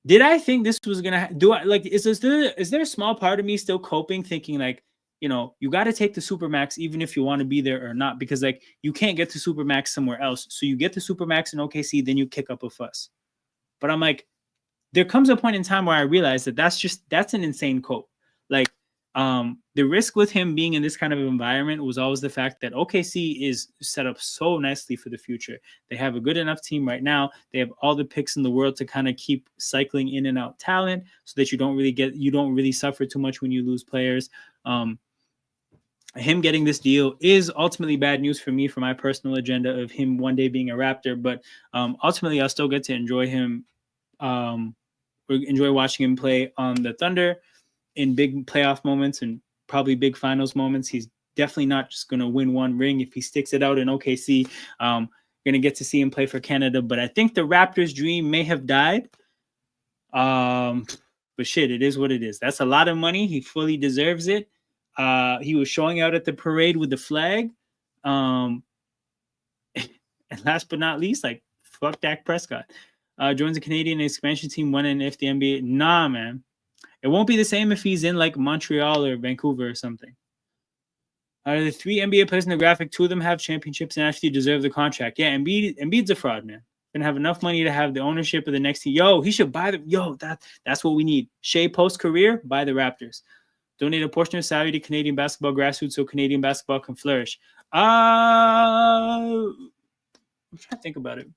did I think this was gonna is there a small part of me still coping, thinking like, you know, you got to take the Supermax even if you want to be there or not, because like you can't get the Supermax somewhere else. So you get the Supermax in OKC, then you kick up a fuss. But I'm like, there comes a point in time where I realize that that's an insane cope. Like, the risk with him being in this kind of environment was always the fact that OKC is set up so nicely for the future. They have a good enough team right now. They have all the picks in the world to kind of keep cycling in and out talent so that you don't really suffer too much when you lose players. Him getting this deal is ultimately bad news for me, for my personal agenda of him one day being a Raptor. But ultimately, I'll still get to enjoy him, enjoy watching him play on the Thunder in big playoff moments and probably big finals moments. He's definitely not just going to win one ring if he sticks it out in OKC. Going to get to see him play for Canada. But I think the Raptors' dream may have died. But shit, it is what it is. That's a lot of money. He fully deserves it. He was showing out at the parade with the flag. And last but not least, like, fuck Dak Prescott. Joins the Canadian expansion team when and if the NBA. Nah, man. It won't be the same if he's in like Montreal or Vancouver or something. Out of the 3 NBA players in the graphic, 2 of them have championships and actually deserve the contract. Yeah, Embiid's a fraud, man. Gonna have enough money to have the ownership of the next team. Yo, he should buy that's what we need. Shai post-career, buy the Raptors. Donate a portion of salary to Canadian basketball grassroots so Canadian basketball can flourish. I'm trying to think about it.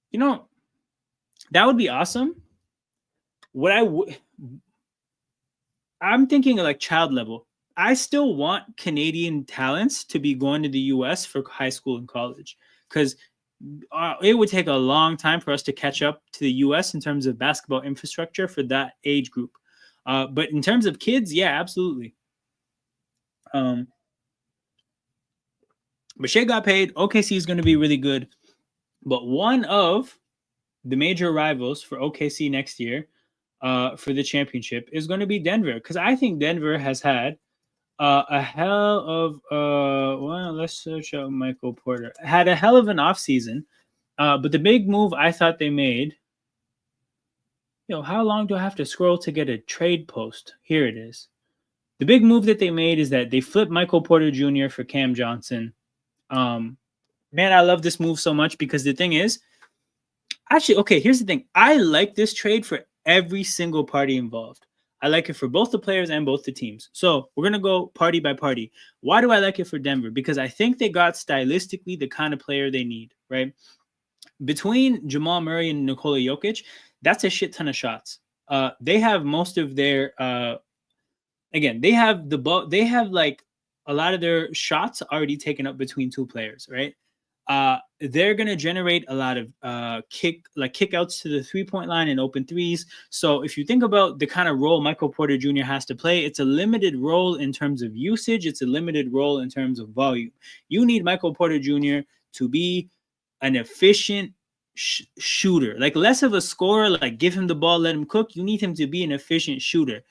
You know, that would be awesome. What I'm thinking of, like, child level. I still want Canadian talents to be going to the US for high school and college, because it would take a long time for us to catch up to the US in terms of basketball infrastructure for that age group. But in terms of kids, yeah, absolutely. Um, but Shai got paid. OKC is going to be really good. But one of the major rivals for OKC next year for the championship is going to be Denver, because I think Denver has had a hell of well, let's search out Michael Porter. Had a hell of an offseason. But the big move I thought they made, how long do I have to scroll to get a trade post? Here it is. The big move that they made is that they flipped Michael Porter Jr. for Cam Johnson. Man, I love this move so much, because the thing is, actually, okay, here's the thing. I like this trade for every single party involved. I like it for both the players and both the teams. So we're going to go party by party. Why do I like it for Denver? Because I think they got stylistically the kind of player they need, right? Between Jamal Murray and Nikola Jokic, that's a shit ton of shots. They have most of their, again, they have the ball. They have like a lot of their shots already taken up between two players, right? They're gonna generate a lot of kickouts to the 3-point line and open threes. So if you think about the kind of role Michael Porter Jr. has to play, it's a limited role in terms of usage. It's a limited role in terms of volume. You need Michael Porter Jr. to be an efficient shooter, like less of a scorer, like give him the ball, let him cook. You need him to be an efficient shooter.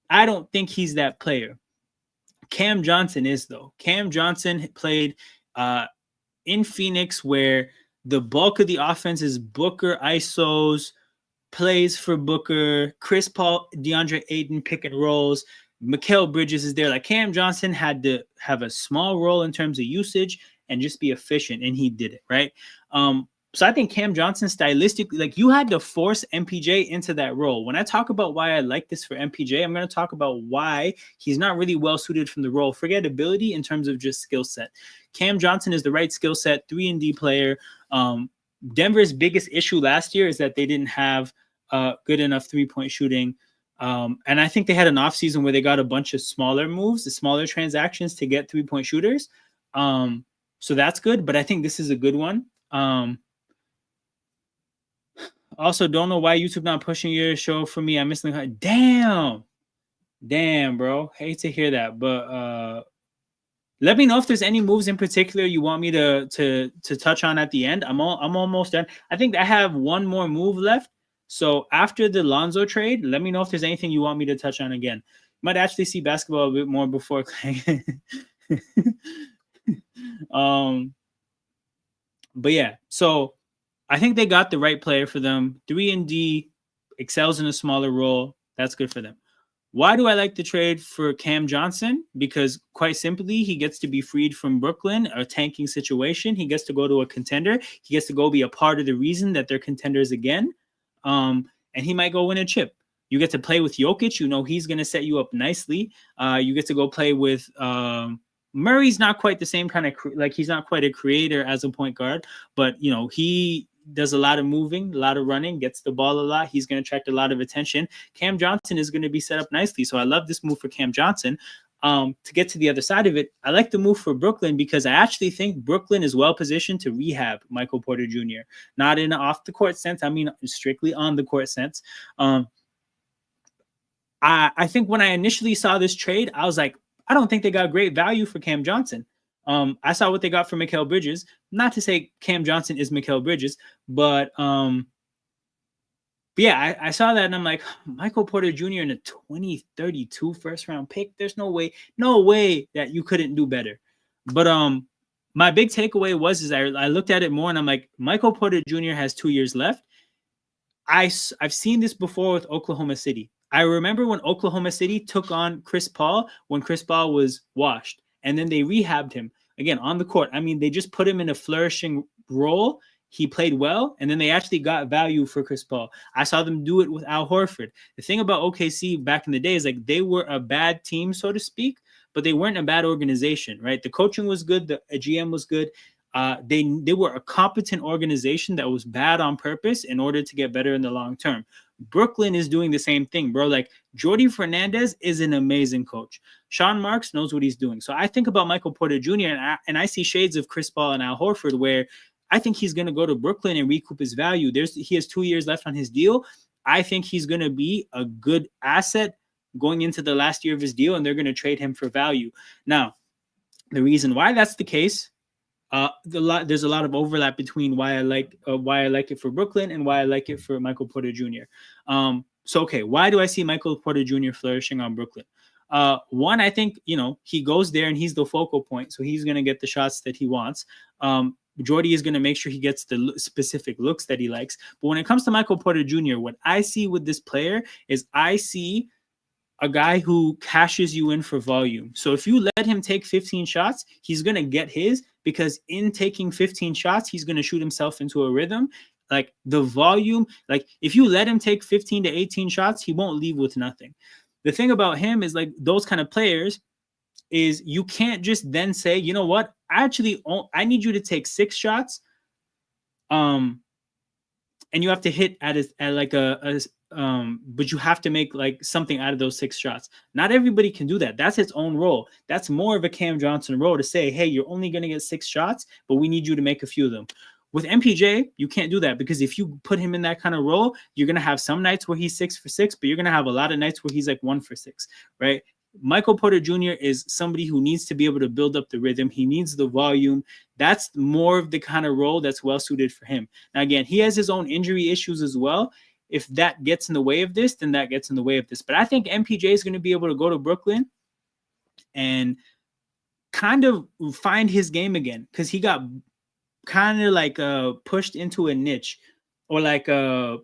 I don't think he's that player. Cam Johnson is, though. Cam Johnson played in Phoenix, where the bulk of the offense is Booker ISOs, plays for Booker, Chris Paul, DeAndre Ayton pick and rolls. Mikal Bridges is there. Like, Cam Johnson had to have a small role in terms of usage and just be efficient, and he did it, right? So I think Cam Johnson stylistically, like, you had to force MPJ into that role. When I talk about why I like this for MPJ, I'm going to talk about why he's not really well suited from the role. Forget ability in terms of just skill set. Cam Johnson is the right skill set, 3-and-D player. Denver's biggest issue last year is that they didn't have good enough 3-point shooting. And I think they had an offseason where they got a bunch of smaller moves, the smaller transactions to get 3-point shooters. So that's good, but I think this is a good one. Also, don't know why YouTube not pushing your show for me. I'm missing the damn, bro. Hate to hear that, but let me know if there's any moves in particular you want me to touch on at the end. I'm almost done. I think I have one more move left. So after the Lonzo trade, let me know if there's anything you want me to touch on again. Might actually see basketball a bit more before. But yeah, so I think they got the right player for them. 3-and-D, excels in a smaller role. That's good for them. Why do I like the trade for Cam Johnson? Because quite simply, he gets to be freed from Brooklyn, a tanking situation. He gets to go to a contender. He gets to go be a part of the reason that they're contenders again. And he might go win a chip. You get to play with Jokic. You know he's going to set you up nicely. You get to go play with Murray's not quite the same kind of, like, he's not quite a creator as a point guard, but, he does a lot of moving, a lot of running, gets the ball a lot. He's going to attract a lot of attention. Cam Johnson is going to be set up nicely. So I love this move for Cam Johnson. To get to the other side of it, I like the move for Brooklyn because I actually think Brooklyn is well positioned to rehab Michael Porter Jr. Not in an off the court sense. I mean, strictly on the court sense. I think when I initially saw this trade, I was like, I don't think they got great value for Cam Johnson. I saw what they got for Mikal Bridges. Not to say Cam Johnson is Mikal Bridges, but yeah, I saw that and I'm like, Michael Porter Jr. in a 2032 first round pick. There's no way that you couldn't do better. But my big takeaway was I looked at it more and I'm like, Michael Porter Jr. has 2 years left. I've seen this before with Oklahoma City. I remember when Oklahoma City took on Chris Paul when Chris Paul was washed, and then they rehabbed him again on the court. I mean, they just put him in a flourishing role. He played well, and then they actually got value for Chris Paul. I saw them do it with Al Horford. The thing about OKC back in the day is like they were a bad team, so to speak, but they weren't a bad organization, right? The coaching was good. The GM was good. They were a competent organization that was bad on purpose in order to get better in the long term. Brooklyn is doing the same thing, bro. Like Jordi Fernandez is an amazing coach. Sean Marks knows what he's doing. So I think about Michael Porter Jr. and I see shades of Chris Paul and Al Horford, where I think he's going to go to Brooklyn and recoup his value. He has 2 years left on his deal. I think he's going to be a good asset going into the last year of his deal, and they're going to trade him for value. Now, the reason why that's the case, there's a lot of overlap between why I like it for Brooklyn and why I like it for Michael Porter Jr. So okay, why do I see Michael Porter Jr. flourishing on Brooklyn? One, I think he goes there and he's the focal point, so he's gonna get the shots that he wants. Jordy is gonna make sure he gets the specific looks that he likes. But when it comes to Michael Porter Jr., what I see with this player is I see a guy who cashes you in for volume. So if you let him take 15 shots, he's going to get his, because in taking 15 shots, he's going to shoot himself into a rhythm. Like the volume, like if you let him take 15 to 18 shots, he won't leave with nothing. The thing about him is like those kind of players is you can't just then say, you know what, I need you to take 6 shots. And you have to hit at like but you have to make like something out of those 6 shots. Not everybody can do that. That's his own role. That's more of a Cam Johnson role to say, hey, you're only going to get 6 shots, but we need you to make a few of them. With MPJ, you can't do that, because if you put him in that kind of role, you're going to have some nights where he's 6 for 6, but you're going to have a lot of nights where he's like 1 for 6, right? Michael Porter Jr. is somebody who needs to be able to build up the rhythm. He needs the volume. That's more of the kind of role that's well suited for him. Now, again, he has his own injury issues as well. If that gets in the way of this, then that gets in the way of this. But I think MPJ is going to be able to go to Brooklyn and kind of find his game again, because he got kind of like pushed into a niche, or like I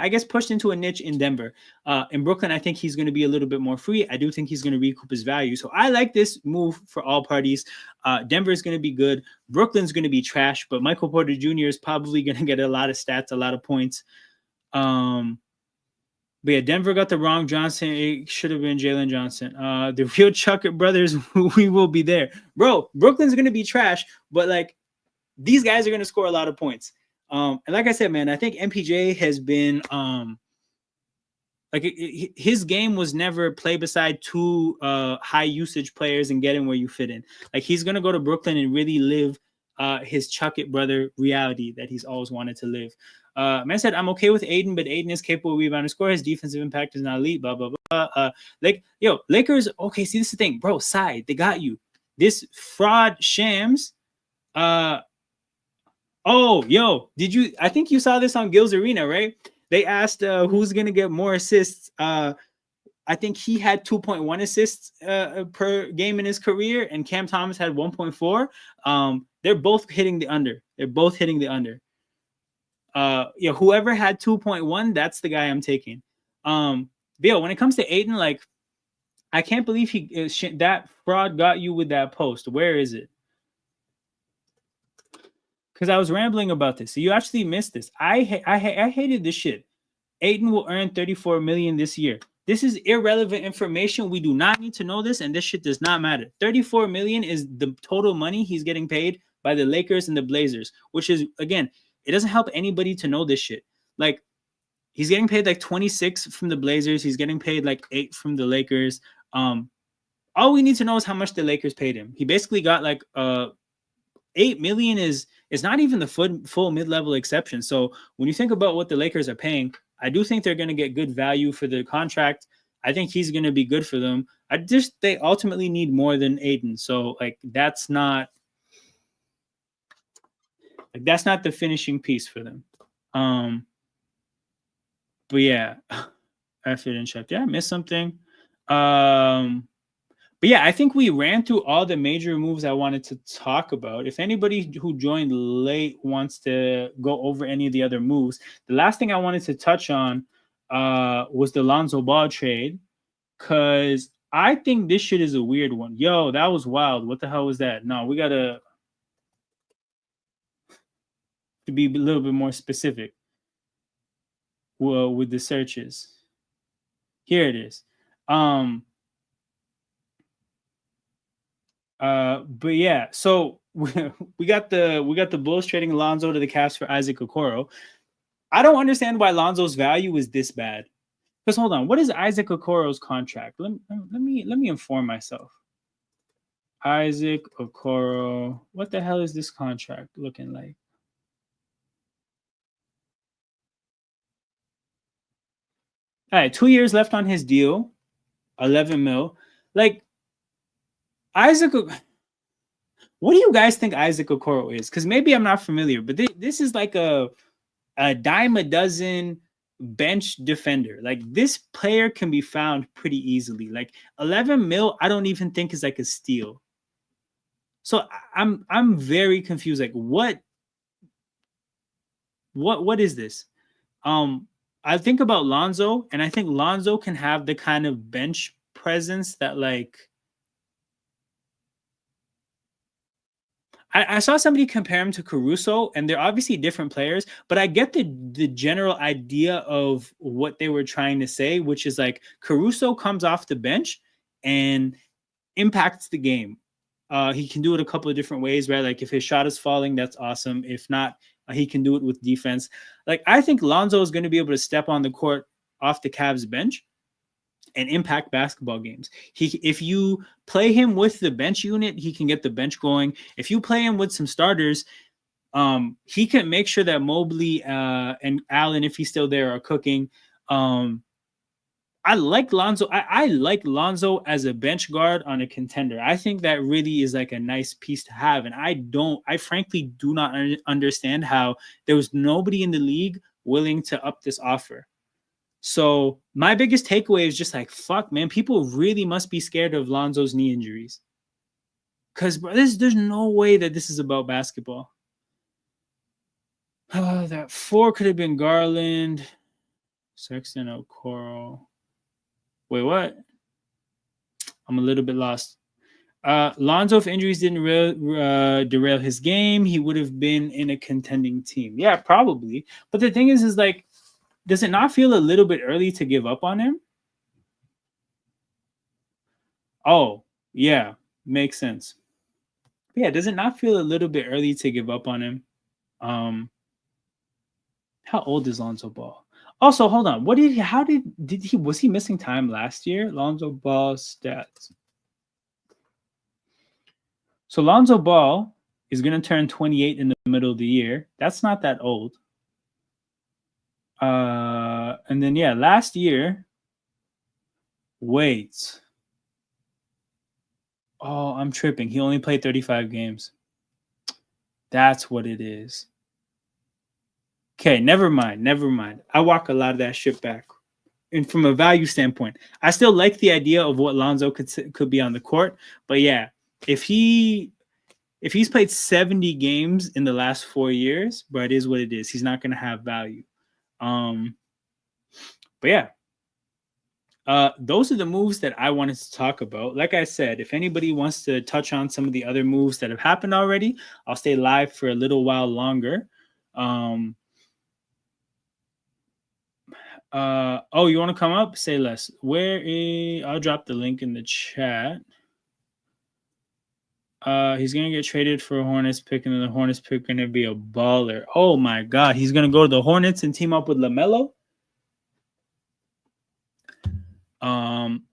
guess pushed into a niche in Denver. In Brooklyn, I think he's going to be a little bit more free. I do think he's going to recoup his value. So I like this move for all parties. Denver is going to be good. Brooklyn's going to be trash, but Michael Porter Jr. is probably going to get a lot of stats, a lot of points. But yeah, Denver got the wrong Johnson. It should have been Jalen Johnson. The real Chuckett brothers, we will be there. Bro, Brooklyn's going to be trash, but like these guys are going to score a lot of points. And like I said, man, I think MPJ has been his game was never play beside 2 high usage players and get in where you fit in. Like he's going to go to Brooklyn and really live his Chuckett brother reality that he's always wanted to live. Man said, I'm okay with Aiden, but Aiden is capable of rebounding, score. His defensive impact is not elite, blah, blah, blah. Lakers, okay, see, this is the thing. Bro, side, they got you. This fraud Shams, I think you saw this on Gil's Arena, right? They asked who's going to get more assists. I think he had 2.1 assists per game in his career, and Cam Thomas had 1.4. They're both hitting the under. Whoever had 2.1, that's the guy I'm taking. When it comes to Aiden, like, I can't believe that fraud got you with that post. Where is it? Because I was rambling about this. So you actually missed this. I hated this shit. Aiden will earn $34 million this year. This is irrelevant information. We do not need to know this, and this shit does not matter. $34 million is the total money he's getting paid by the Lakers and the Blazers, which is, again, it doesn't help anybody to know this shit. Like, he's getting paid like 26 from the Blazers. He's getting paid like 8 from the Lakers. All we need to know is how much the Lakers paid him. He basically got like $8 million is not even the full mid-level exception. So when you think about what the Lakers are paying, I do think they're going to get good value for the contract. I think he's going to be good for them. They ultimately need more than Aiden. So like that's not the finishing piece for them. But yeah, I fit in check. Yeah, I missed something. But yeah, I think we ran through all the major moves I wanted to talk about. If anybody who joined late wants to go over any of the other moves, the last thing I wanted to touch on was the Lonzo Ball trade, because I think this shit is a weird one. Yo, that was wild. What the hell was that? No, we got to be a little bit more specific with the searches. Here it is. But yeah, so we got the Bulls trading Lonzo to the Cavs for Isaac Okoro. I don't understand why Lonzo's value is this bad. Because hold on, what is Isaac Okoro's contract? Let me inform myself. Isaac Okoro, what the hell is this contract looking like? All right, 2 years left on his deal, 11 mil. Like Isaac, what do you guys think Isaac Okoro is? Because maybe I'm not familiar, but this is like a dime a dozen bench defender. Like this player can be found pretty easily. Like 11 mil, I don't even think is like a steal. So I'm very confused. Like what is this? I think about Lonzo, and I think Lonzo can have the kind of bench presence that like I saw somebody compare him to Caruso, and they're obviously different players, but I get the general idea of what they were trying to say, which is like Caruso comes off the bench and impacts the game. He can do it a couple of different ways, right? Like if his shot is falling, that's awesome. If not, he can do it with defense. Like I think Lonzo is going to be able to step on the court off the Cavs bench and impact basketball games. If you play him with the bench unit, he can get the bench going. If you play him with some starters, he can make sure that Mobley and Allen, if he's still there, are cooking. I like Lonzo. I like Lonzo as a bench guard on a contender. I think that really is like a nice piece to have. And I frankly do not understand how there was nobody in the league willing to up this offer. So my biggest takeaway is just like, fuck, man, people really must be scared of Lonzo's knee injuries. Because there's no way that this is about basketball. That 4 could have been Garland, Sexton, Okoro. Wait, what? I'm a little bit lost. Lonzo, if injuries didn't derail his game, he would have been in a contending team. Yeah, probably. But the thing is like, does it not feel a little bit early to give up on him? Oh, yeah, makes sense. But yeah, does it not feel a little bit early to give up on him? How old is Lonzo Ball? Also, hold on. Was he missing time last year? Lonzo Ball stats. So Lonzo Ball is going to turn 28 in the middle of the year. That's not that old. And then yeah, last year. Wait. Oh, I'm tripping. He only played 35 games. That's what it is. Okay, never mind. I walk a lot of that shit back. And from a value standpoint, I still like the idea of what Lonzo could be on the court. But yeah, if he's played 70 games in the last 4 years, but it is what it is. He's not going to have value. But yeah, those are the moves that I wanted to talk about. Like I said, if anybody wants to touch on some of the other moves that have happened already, I'll stay live for a little while longer. Oh, you want to come up? Say less. I'll drop the link in the chat. He's gonna get traded for a Hornets pick, and then the Hornets pick gonna be a baller. Oh my god, he's gonna go to the Hornets and team up with LaMelo.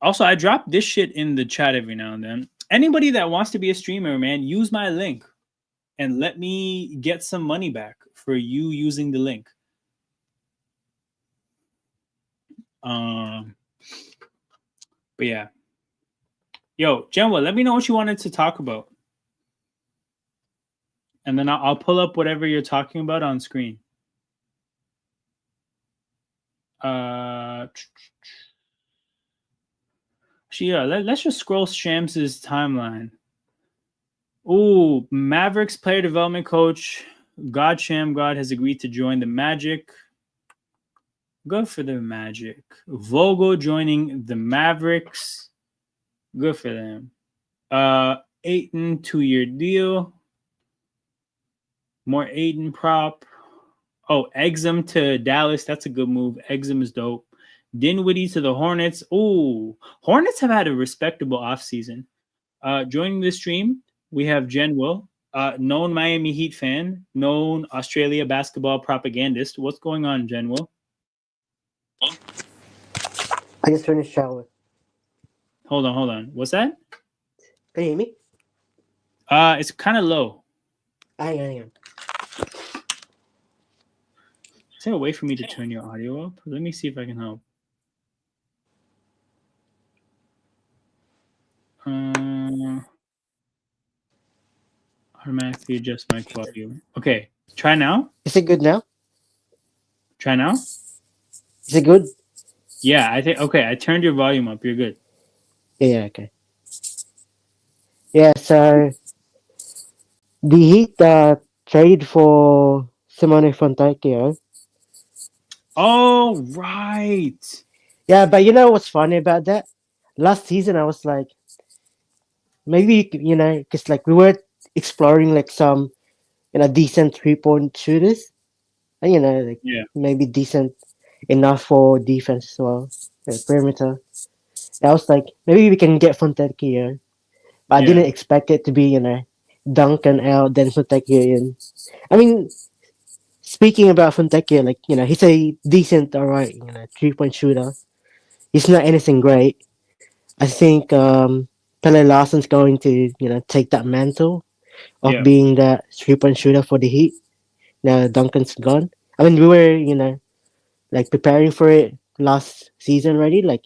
Also, I drop this shit in the chat every now and then. Anybody that wants to be a streamer, man, use my link and let me get some money back for you using the link. But yeah. Yo, Jenwa, let me know what you wanted to talk about. And then I'll pull up whatever you're talking about on screen. Yeah, let's just scroll Shams's timeline. Ooh, Mavericks player development coach God Sham God has agreed to join the Magic. Good for the Magic. Vogel joining the Mavericks. Good for them. Ayton 2-year deal. More Ayton prop. Oh, Exum to Dallas. That's a good move. Exum is dope. Dinwiddie to the Hornets. Ooh, Hornets have had a respectable offseason. Joining the stream, we have Jen Will. Known Miami Heat fan, known Australia basketball propagandist. What's going on, Genwo? I just finished shower. Hold on. What's that? Can you hear me? It's kind of low. Hang on. Is there a way for me to turn your audio up? Let me see if I can help. Uh, Automatically adjust mic volume. Okay, try now. Is it good now? Try now. Is it good? Yeah, I think. Okay, I turned your volume up. You're good. Yeah, okay. Yeah, so the Heat traded for Simone Fontecchio. Oh right. Yeah, but you know what's funny about that? Last season, I was like, maybe, because like we were exploring like some, decent 3-point shooters. And, like Yeah. maybe decent enough for defense as well, perimeter. I was like, maybe we can get Fontecchio. But I Yeah. didn't expect it to be, Duncan out, then Fontecchio in. I mean, speaking about Fontecchio, like, he's a decent, alright, 3-point shooter. He's not anything great. I think Pele Larson's going to, take that mantle of Yeah. being that 3-point shooter for the Heat. Now Duncan's gone. I mean, we were, like preparing for it last season already. Like,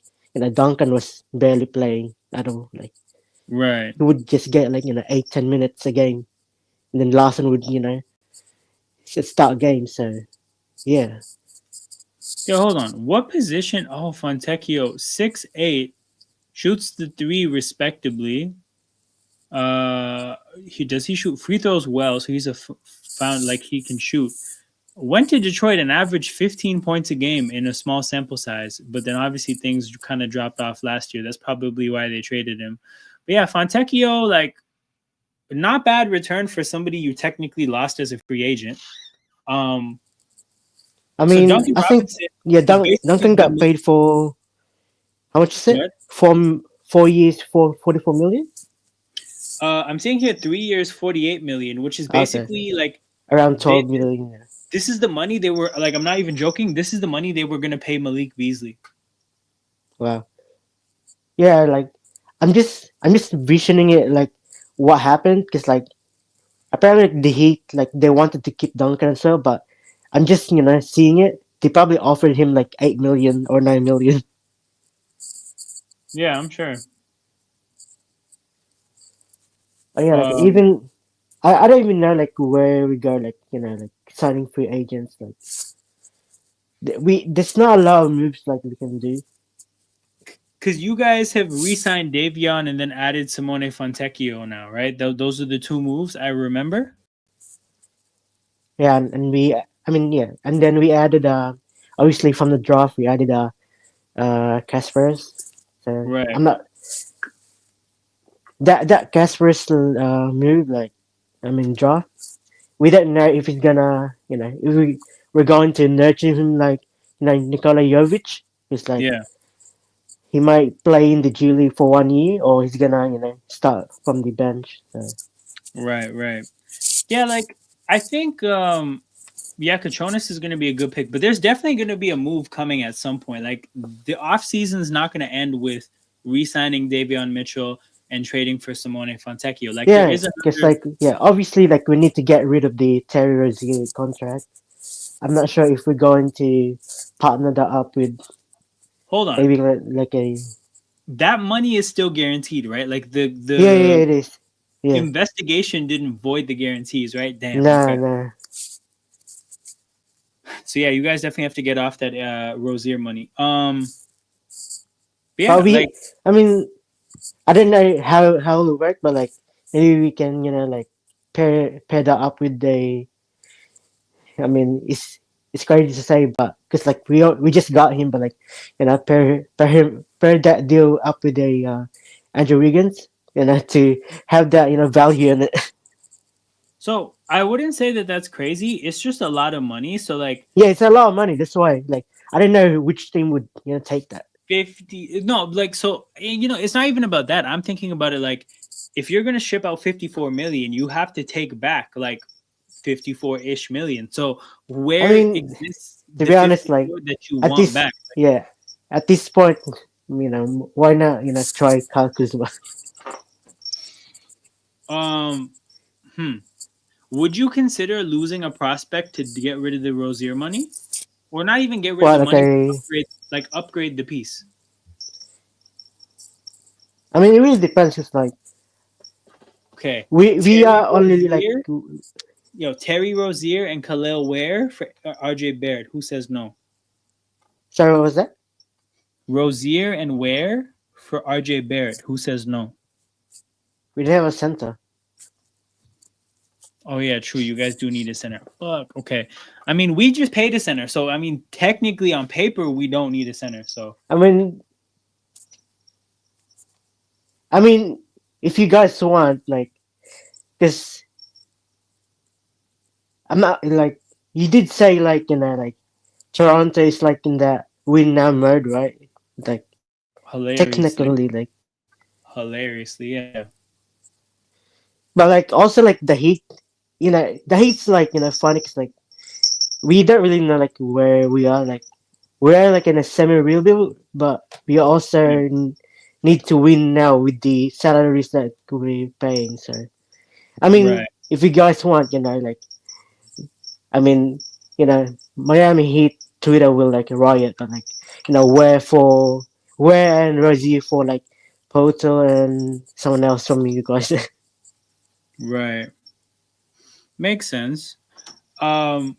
Duncan was barely playing at all. Like, Right. he would just get like, 8-10 minutes a game. And then Larson would, start games. So, yeah. Yo, hold on. What position? Oh, Fontecchio, 6'8", shoots the three respectably. He shoot free throws well, so he's found like he can shoot. Went to Detroit and averaged 15 points a game in a small sample size, but then obviously things kind of dropped off last year. That's probably why they traded him. But yeah, Fontecchio, like, not bad return for somebody you technically lost as a free agent. Um, I so mean, Duncan I think, Robinson yeah, is basically Duncan got the paid for, how much is it? what? 4 years for 44 million? I'm seeing here 3 years, 48 million, which is Okay. basically like Around they. 12 million. Yeah. This is the money they were like. I'm not even joking. This is the money they were gonna pay Malik Beasley. Wow. Yeah, like, I'm just visioning it, like, what happened. Because, like, apparently like, the Heat, like, they wanted to keep Duncan as well, but I'm just, seeing it. They probably offered him like 8 million or 9 million. Yeah, I'm sure. But yeah, like Um, even I don't even know like where we go, like, like signing free agents. Like, there's not a lot of moves like we can do. because you guys have re-signed Davion and then added Simone Fontecchio now, right? Those are the two moves I remember. Yeah, and I mean, yeah, and then we added obviously from the draft we added Casper's. So Right. I'm not that Casper's move, like, I mean, draft. We don't know if he's gonna, if we're going to nurture him like, Nikola Jovic. It's like Yeah. he might play in the G League for 1 year, or he's gonna, start from the bench. So. Right. Right. Yeah. Like I think. Yeah, Cachonis is going to be a good pick, but there's definitely going to be a move coming at some point. Like the off season is not going to end with re-signing Davion Mitchell and trading for Simone Fontecchio. Like there Yeah, is because another. like, yeah, obviously like we need to get rid of the Terry Rozier contract. I'm not sure if we're going to partner that up with Hold on, maybe like a, that money is still guaranteed, right? Like the yeah, yeah, the it is. Yeah. investigation didn't void the guarantees, right? Damn. Nah, Okay. nah. So yeah, you guys definitely have to get off that Rozier money. But But yeah, like I mean, I don't know how it will work, but like maybe we can, like pair that up with the. I mean, it's crazy to say, but because like we just got him, but like, pair that deal up with a Andrew Wiggins, to have that, value in it. so I wouldn't say that that's crazy. It's just a lot of money. So like Yeah, it's a lot of money. That's why, like, I don't know which team would, take that. 50. No, like, so, it's not even about that. I'm thinking about it like, if you're going to ship out 54 million, you have to take back like 54-ish million. So I where mean, exists to the be honest, like 54 that you at want this, back? yeah, at this point, why not, try Kuzma? Um, hmm. Would you consider losing a prospect to get rid of the Rozier money? Or not even get rid of the Well, money, but okay. upgrade the piece? I mean, it really depends. It's like Okay. we Terry are only like, Rozier, Terry Rozier and Khalil Ware for RJ Barrett. Who says no? sorry, what was that? Rozier and Ware for RJ Barrett. Who says no? We didn't have a center. Oh yeah, true. You guys do need a center. Fuck. Okay. I mean, we just paid a center, so I mean, technically on paper, we don't need a center. So I mean, I mean, if you guys want, like, because I'm not like you did say like like Toronto is like in that win now mode, right? Like technically, hilariously, like, hilariously, yeah. but like also like the Heat, the Heat's like funny because like we don't really know like where we are. Like we're like in a semi rebuild, but we also Yeah. need to win now with the salaries that we're paying. So I mean, Right. if you guys want, like I mean, Miami Heat Twitter will like riot, but like where and Rosie for like Poto and someone else from you guys. Right. Makes sense. But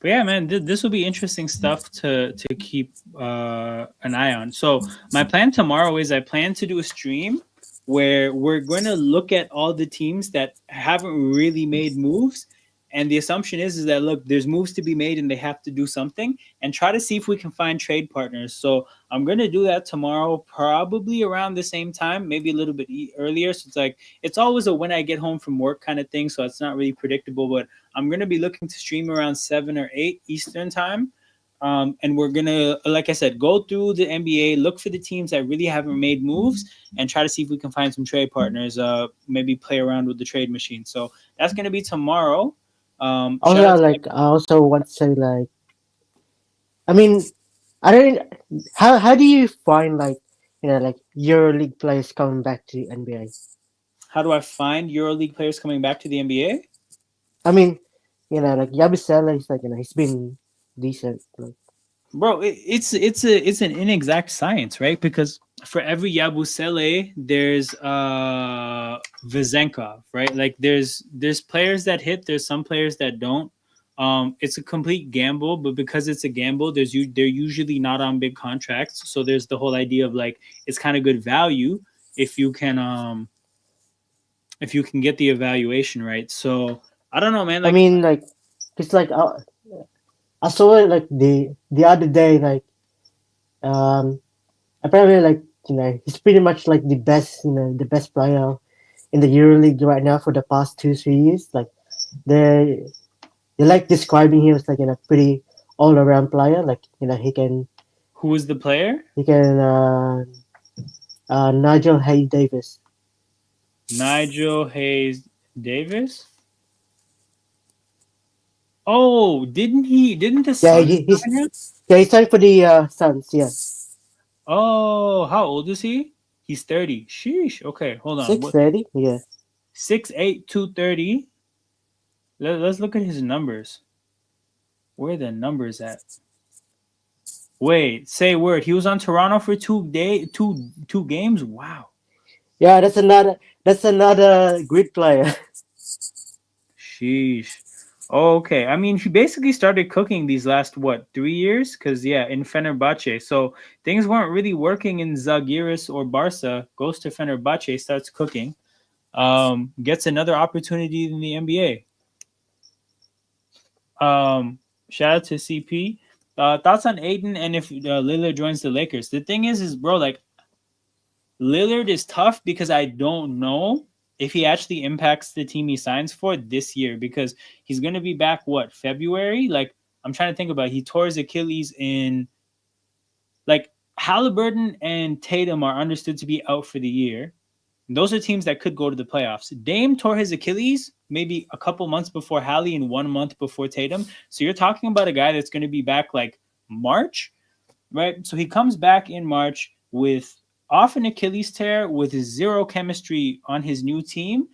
yeah, man, this will be interesting stuff to keep an eye on. So my plan tomorrow is I plan to do a stream where we're going to look at all the teams that haven't really made moves, and the assumption is that look, there's moves to be made and they have to do something, and try to see if we can find trade partners. So I'm going to do that tomorrow, probably around the same time, maybe a little bit earlier. So it's like it's always a when I get home from work kind of thing, so it's not really predictable, but I'm gonna be looking to stream around 7 or 8 Eastern time. And we're gonna, like I said, go through the NBA, look for the teams that really haven't made moves, and try to see if we can find some trade partners. Maybe play around with the trade machine. So that's gonna be tomorrow. Shout Also, out to like I also want to say like I mean I don't how do you find like like EuroLeague players coming back to NBA? how do I find EuroLeague players coming back to the NBA? I mean, like Yabusele is like he's been decent. Like, Bro, it's an inexact science, right? Because for every Yabusele, there's Vizenkov, right? Like there's players that hit, there's some players that don't. It's a complete gamble, but because it's a gamble, they're usually not on big contracts. So there's the whole idea of like it's kind of good value if you can if you can get the evaluation right. So I don't know, man. I Like, mean, like it's like I saw it like the other day. Like um, apparently like he's pretty much like the best the best player in the EuroLeague right now for the past 2 3 years. Like they they like describing him as like a pretty all around player. Like who is the player? he can Nigel Hay Davis. Nigel Hayes Davis. Oh, didn't the Yeah, Suns sign him? he's signed for the Suns. Yeah, Oh, how old is he? He's 30. Sheesh. Okay, hold on. six What, thirty. Yeah, 6'8", 230? Let's look at his numbers. Where are the numbers at? Wait, say word. He was on Toronto for 2 games? Wow. yeah. That's another great player. Sheesh. Oh, okay. I mean, he basically started cooking these last what 3 years? Because yeah, in Fenerbahce, so things weren't really working in Zalgiris or Barca. Goes to Fenerbahce, starts cooking. Gets another opportunity in the NBA. Shout out to CP. Thoughts on Aiden and if Lillard joins the Lakers? The thing is bro, like Lillard is tough because I don't know if he actually impacts the team he signs for this year because he's going to be back what February. Like I'm trying to think about it. He tore his Achilles in like Halliburton and Tatum are understood to be out for the year. Those are teams that could go to the playoffs. Dame tore his Achilles maybe a couple months before Hallie and 1 month before Tatum. So you're talking about a guy that's going to be back like March, right? So he comes back in March with off an Achilles tear with zero chemistry on his new team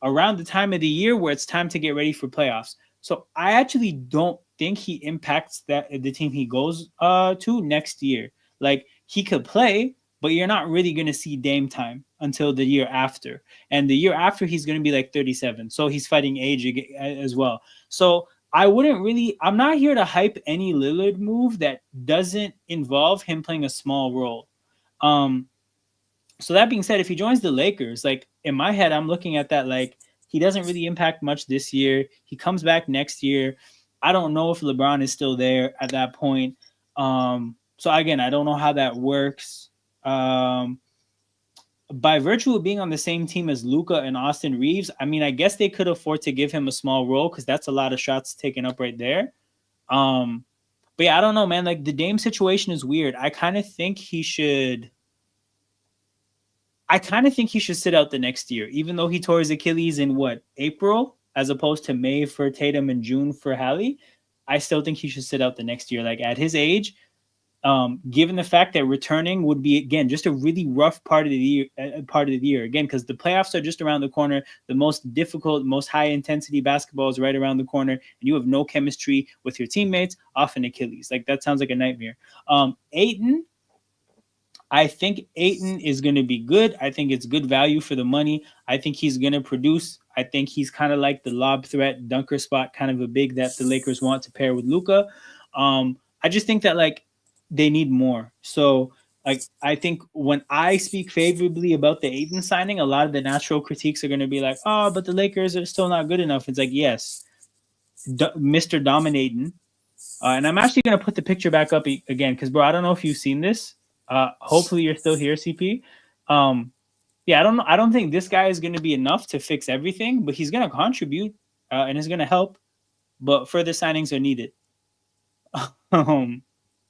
around the time of the year where it's time to get ready for playoffs. So I actually don't think he impacts that the team he goes to next year. Like he could play, but you're not really going to see Dame time until the year after. And the year after he's going to be like 37. So he's fighting age as well. So I wouldn't really I'm not here to hype any Lillard move that doesn't involve him playing a small role. Um so that being said, if he joins the Lakers, like in my head, I'm looking at that like he doesn't really impact much this year. He comes back next year. I don't know if LeBron is still there at that point. So again, I don't know how that works. By virtue of being on the same team as Luca and Austin Reeves, I mean, I guess they could afford to give him a small role because that's a lot of shots taken up right there. Um, but yeah, I don't know, man. Like the Dame situation is weird. I kind of think he should sit out the next year, even though he tore his Achilles in what April, as opposed to May for Tatum and June for Hallie. I still think he should sit out the next year. Like at his age, given the fact that returning would be again just a really rough part of the year, again because the playoffs are just around the corner. The most difficult, most high intensity basketball is right around the corner, and you have no chemistry with your teammates off an Achilles. Like that sounds like a nightmare. Aiton, I think Aiton is going to be good. I think it's good value for the money. I think he's going to produce. I think he's kind of like the lob threat dunker spot kind of a big that the Lakers want to pair with Luka. I just think that like they need more. So like I think when I speak favorably about the Aiton signing, a lot of the natural critiques are going to be like, oh, but the Lakers are still not good enough. It's like, yes, Mr. Dominating. And I'm actually going to put the picture back up again because, bro, I don't know if you've seen this. Hopefully you're still here, CP. Um, yeah, I don't know. I don't think this guy is going to be enough to fix everything, but he's going to contribute and is going to help. But further signings are needed.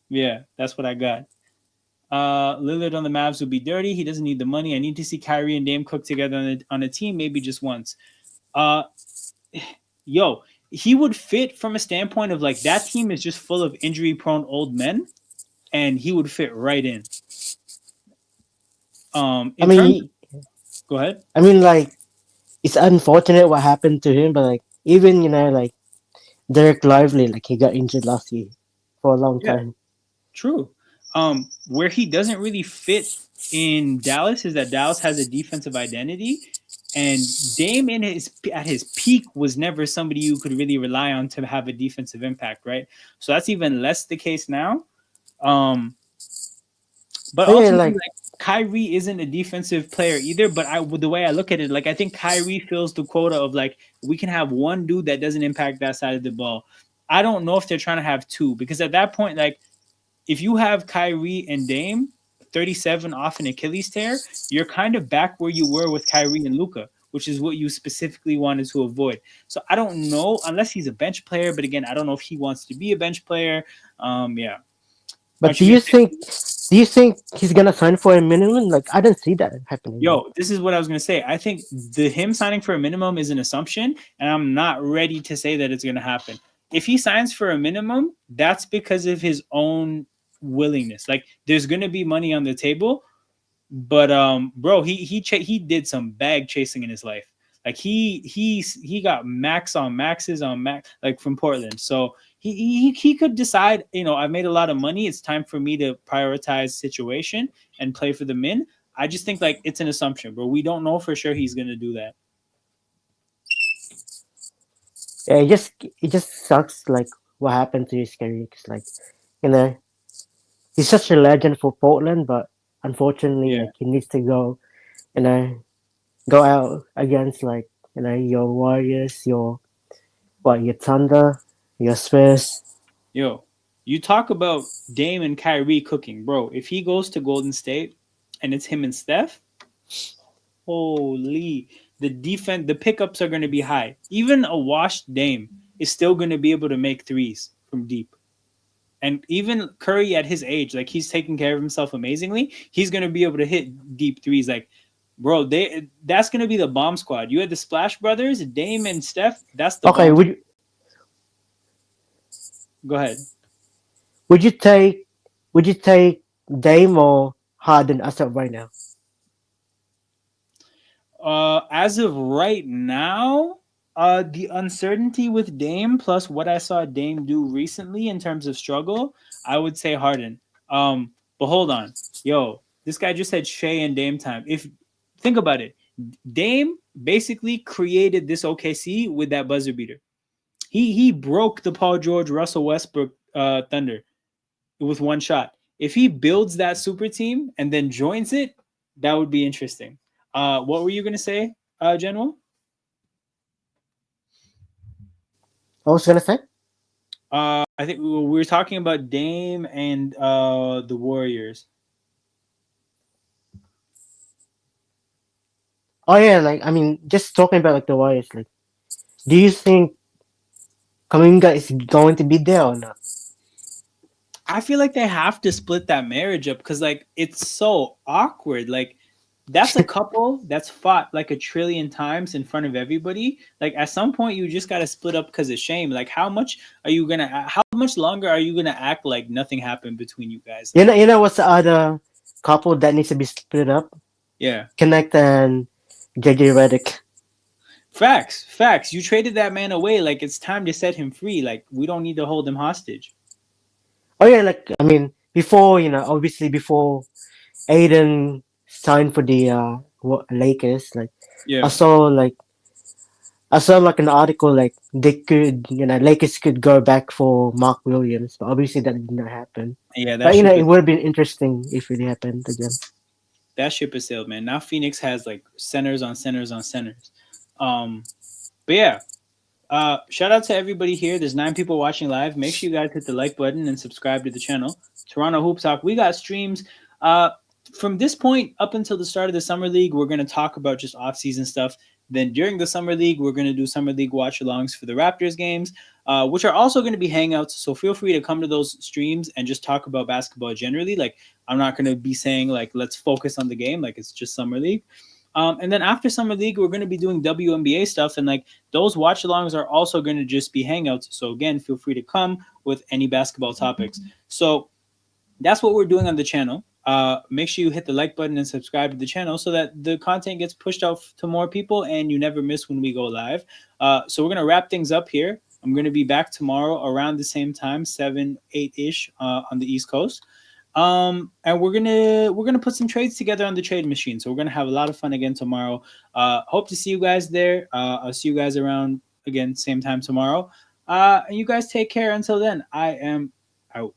Yeah, that's what I got. Lillard on the Mavs would be dirty. He doesn't need the money. I need to see Kyrie and Dame cook together on a team, maybe just once. Yo, he would fit from a standpoint of like that team is just full of injury-prone old men, and he would fit right in. In terms, go ahead. I mean, like it's unfortunate what happened to him, but like even like Derek Lively, like he got injured last year for a long Yeah, time. true. Where he doesn't really fit in Dallas is that Dallas has a defensive identity, and Dame at his peak was never somebody you could really rely on to have a defensive impact, right? So that's even less the case now. But Oh yeah, ultimately, like like Kyrie isn't a defensive player either. But the way I look at it, like I think Kyrie fills the quota of like we can have one dude that doesn't impact that side of the ball. I don't know if they're trying to have two because at that point, like if you have Kyrie and Dame, 37 off an Achilles tear, you're kind of back where you were with Kyrie and Luca, which is what you specifically wanted to avoid. So I don't know unless he's a bench player, but again, I don't know if he wants to be a bench player. Yeah. Why but don't you get do you think he's gonna sign for a minimum? Like I don't see that happening. Like, Yo, this is what I was gonna say. I think the him signing for a minimum is an assumption, and I'm not ready to say that it's gonna happen. If he signs for a minimum, that's because of his own willingness. Like, there's gonna be money on the table, but bro, he did some bag chasing in his life. Like he got max on maxes on max like from Portland. So he could decide, I've made a lot of money. It's time for me to prioritize situation and play for the min. I just think like it's an assumption, bro. We don't know for sure he's gonna do that. yeah, it just sucks like what happened to his career. 'Cause, like you know he's such a legend for Portland, but unfortunately Yeah. like he needs to you know go out against like your Warriors, your Thunder, your Spurs. Yo, you talk about Dame and Kyrie cooking, bro. If he goes to Golden State and it's him and Steph, holy, the pickups are going to be high. Even a washed Dame is still going to be able to make threes from deep. And even Curry at his age, like he's taking care of himself amazingly. He's gonna be able to hit deep threes. Like, bro, that's gonna be the bomb squad. You had the Splash Brothers, Dame and Steph. That's the Okay, bomb. Go ahead. would you take would you take Dame or Harden as of right now? As of right now, the uncertainty with Dame plus what I saw Dame do recently in terms of struggle, I would say Harden. But hold on, yo, this guy just said Shea and Dame time. If think about it, Dame basically created this OKC with that buzzer beater. He broke the Paul George Russell Westbrook Thunder with one shot. If he builds that super team and then joins it, that would be interesting. What were you gonna say, General? I was gonna say. I think we were talking about Dame and the Warriors. Oh yeah, like I mean, just talking about like the Warriors. Like, do you think Kaminga is going to be there or not? I feel like they have to split that marriage up because like it's so awkward. Like that's a couple that's fought like a trillion times in front of everybody. Like at some point you just gotta split up because of shame. Like how much are you gonna? How much longer are you gonna act like nothing happened between you guys? Like You know what's the other couple that needs to be split up? yeah, Connect and JJ Redick. facts, facts. You traded that man away. Like it's time to set him free. Like we don't need to hold him hostage. Oh yeah, like I mean, before obviously before Aiden signed for the Lakers, like I Yeah. saw like I saw like an article like they could Lakers could go back for Mark Williams, but obviously that did not happen. Yeah, But that ship it is would have been interesting if it happened again. that ship is sailed, man. Now Phoenix has like centers on centers on centers. Um, but yeah, shout out to everybody here. There's 9 people watching live. Make sure you guys hit the like button and subscribe to the channel. Toronto Hoop Talk. We got streams. Uh, from this point up until the start of the summer league, we're gonna talk about just off-season stuff. Then during the summer league, we're gonna do summer league watch-alongs for the Raptors games, which are also gonna be hangouts. So feel free to come to those streams and just talk about basketball generally. Like I'm not gonna be saying like let's focus on the game, like it's just summer league. And then after summer league, we're going to be doing WNBA stuff, and like those watch-alongs are also going to just be hangouts. So again, feel free to come with any basketball topics. So that's what we're doing on the channel. Make sure you hit the like button and subscribe to the channel so that the content gets pushed out to more people and you never miss when we go live. So we're going to wrap things up here. I'm going to be back tomorrow around the same time, 7, 8 ish on the East Coast. And we're gonna put some trades together on the trade machine. So we're gonna have a lot of fun again tomorrow. Hope to see you guys there. I'll see you guys around again, same time tomorrow. And you guys take care until then. I am out.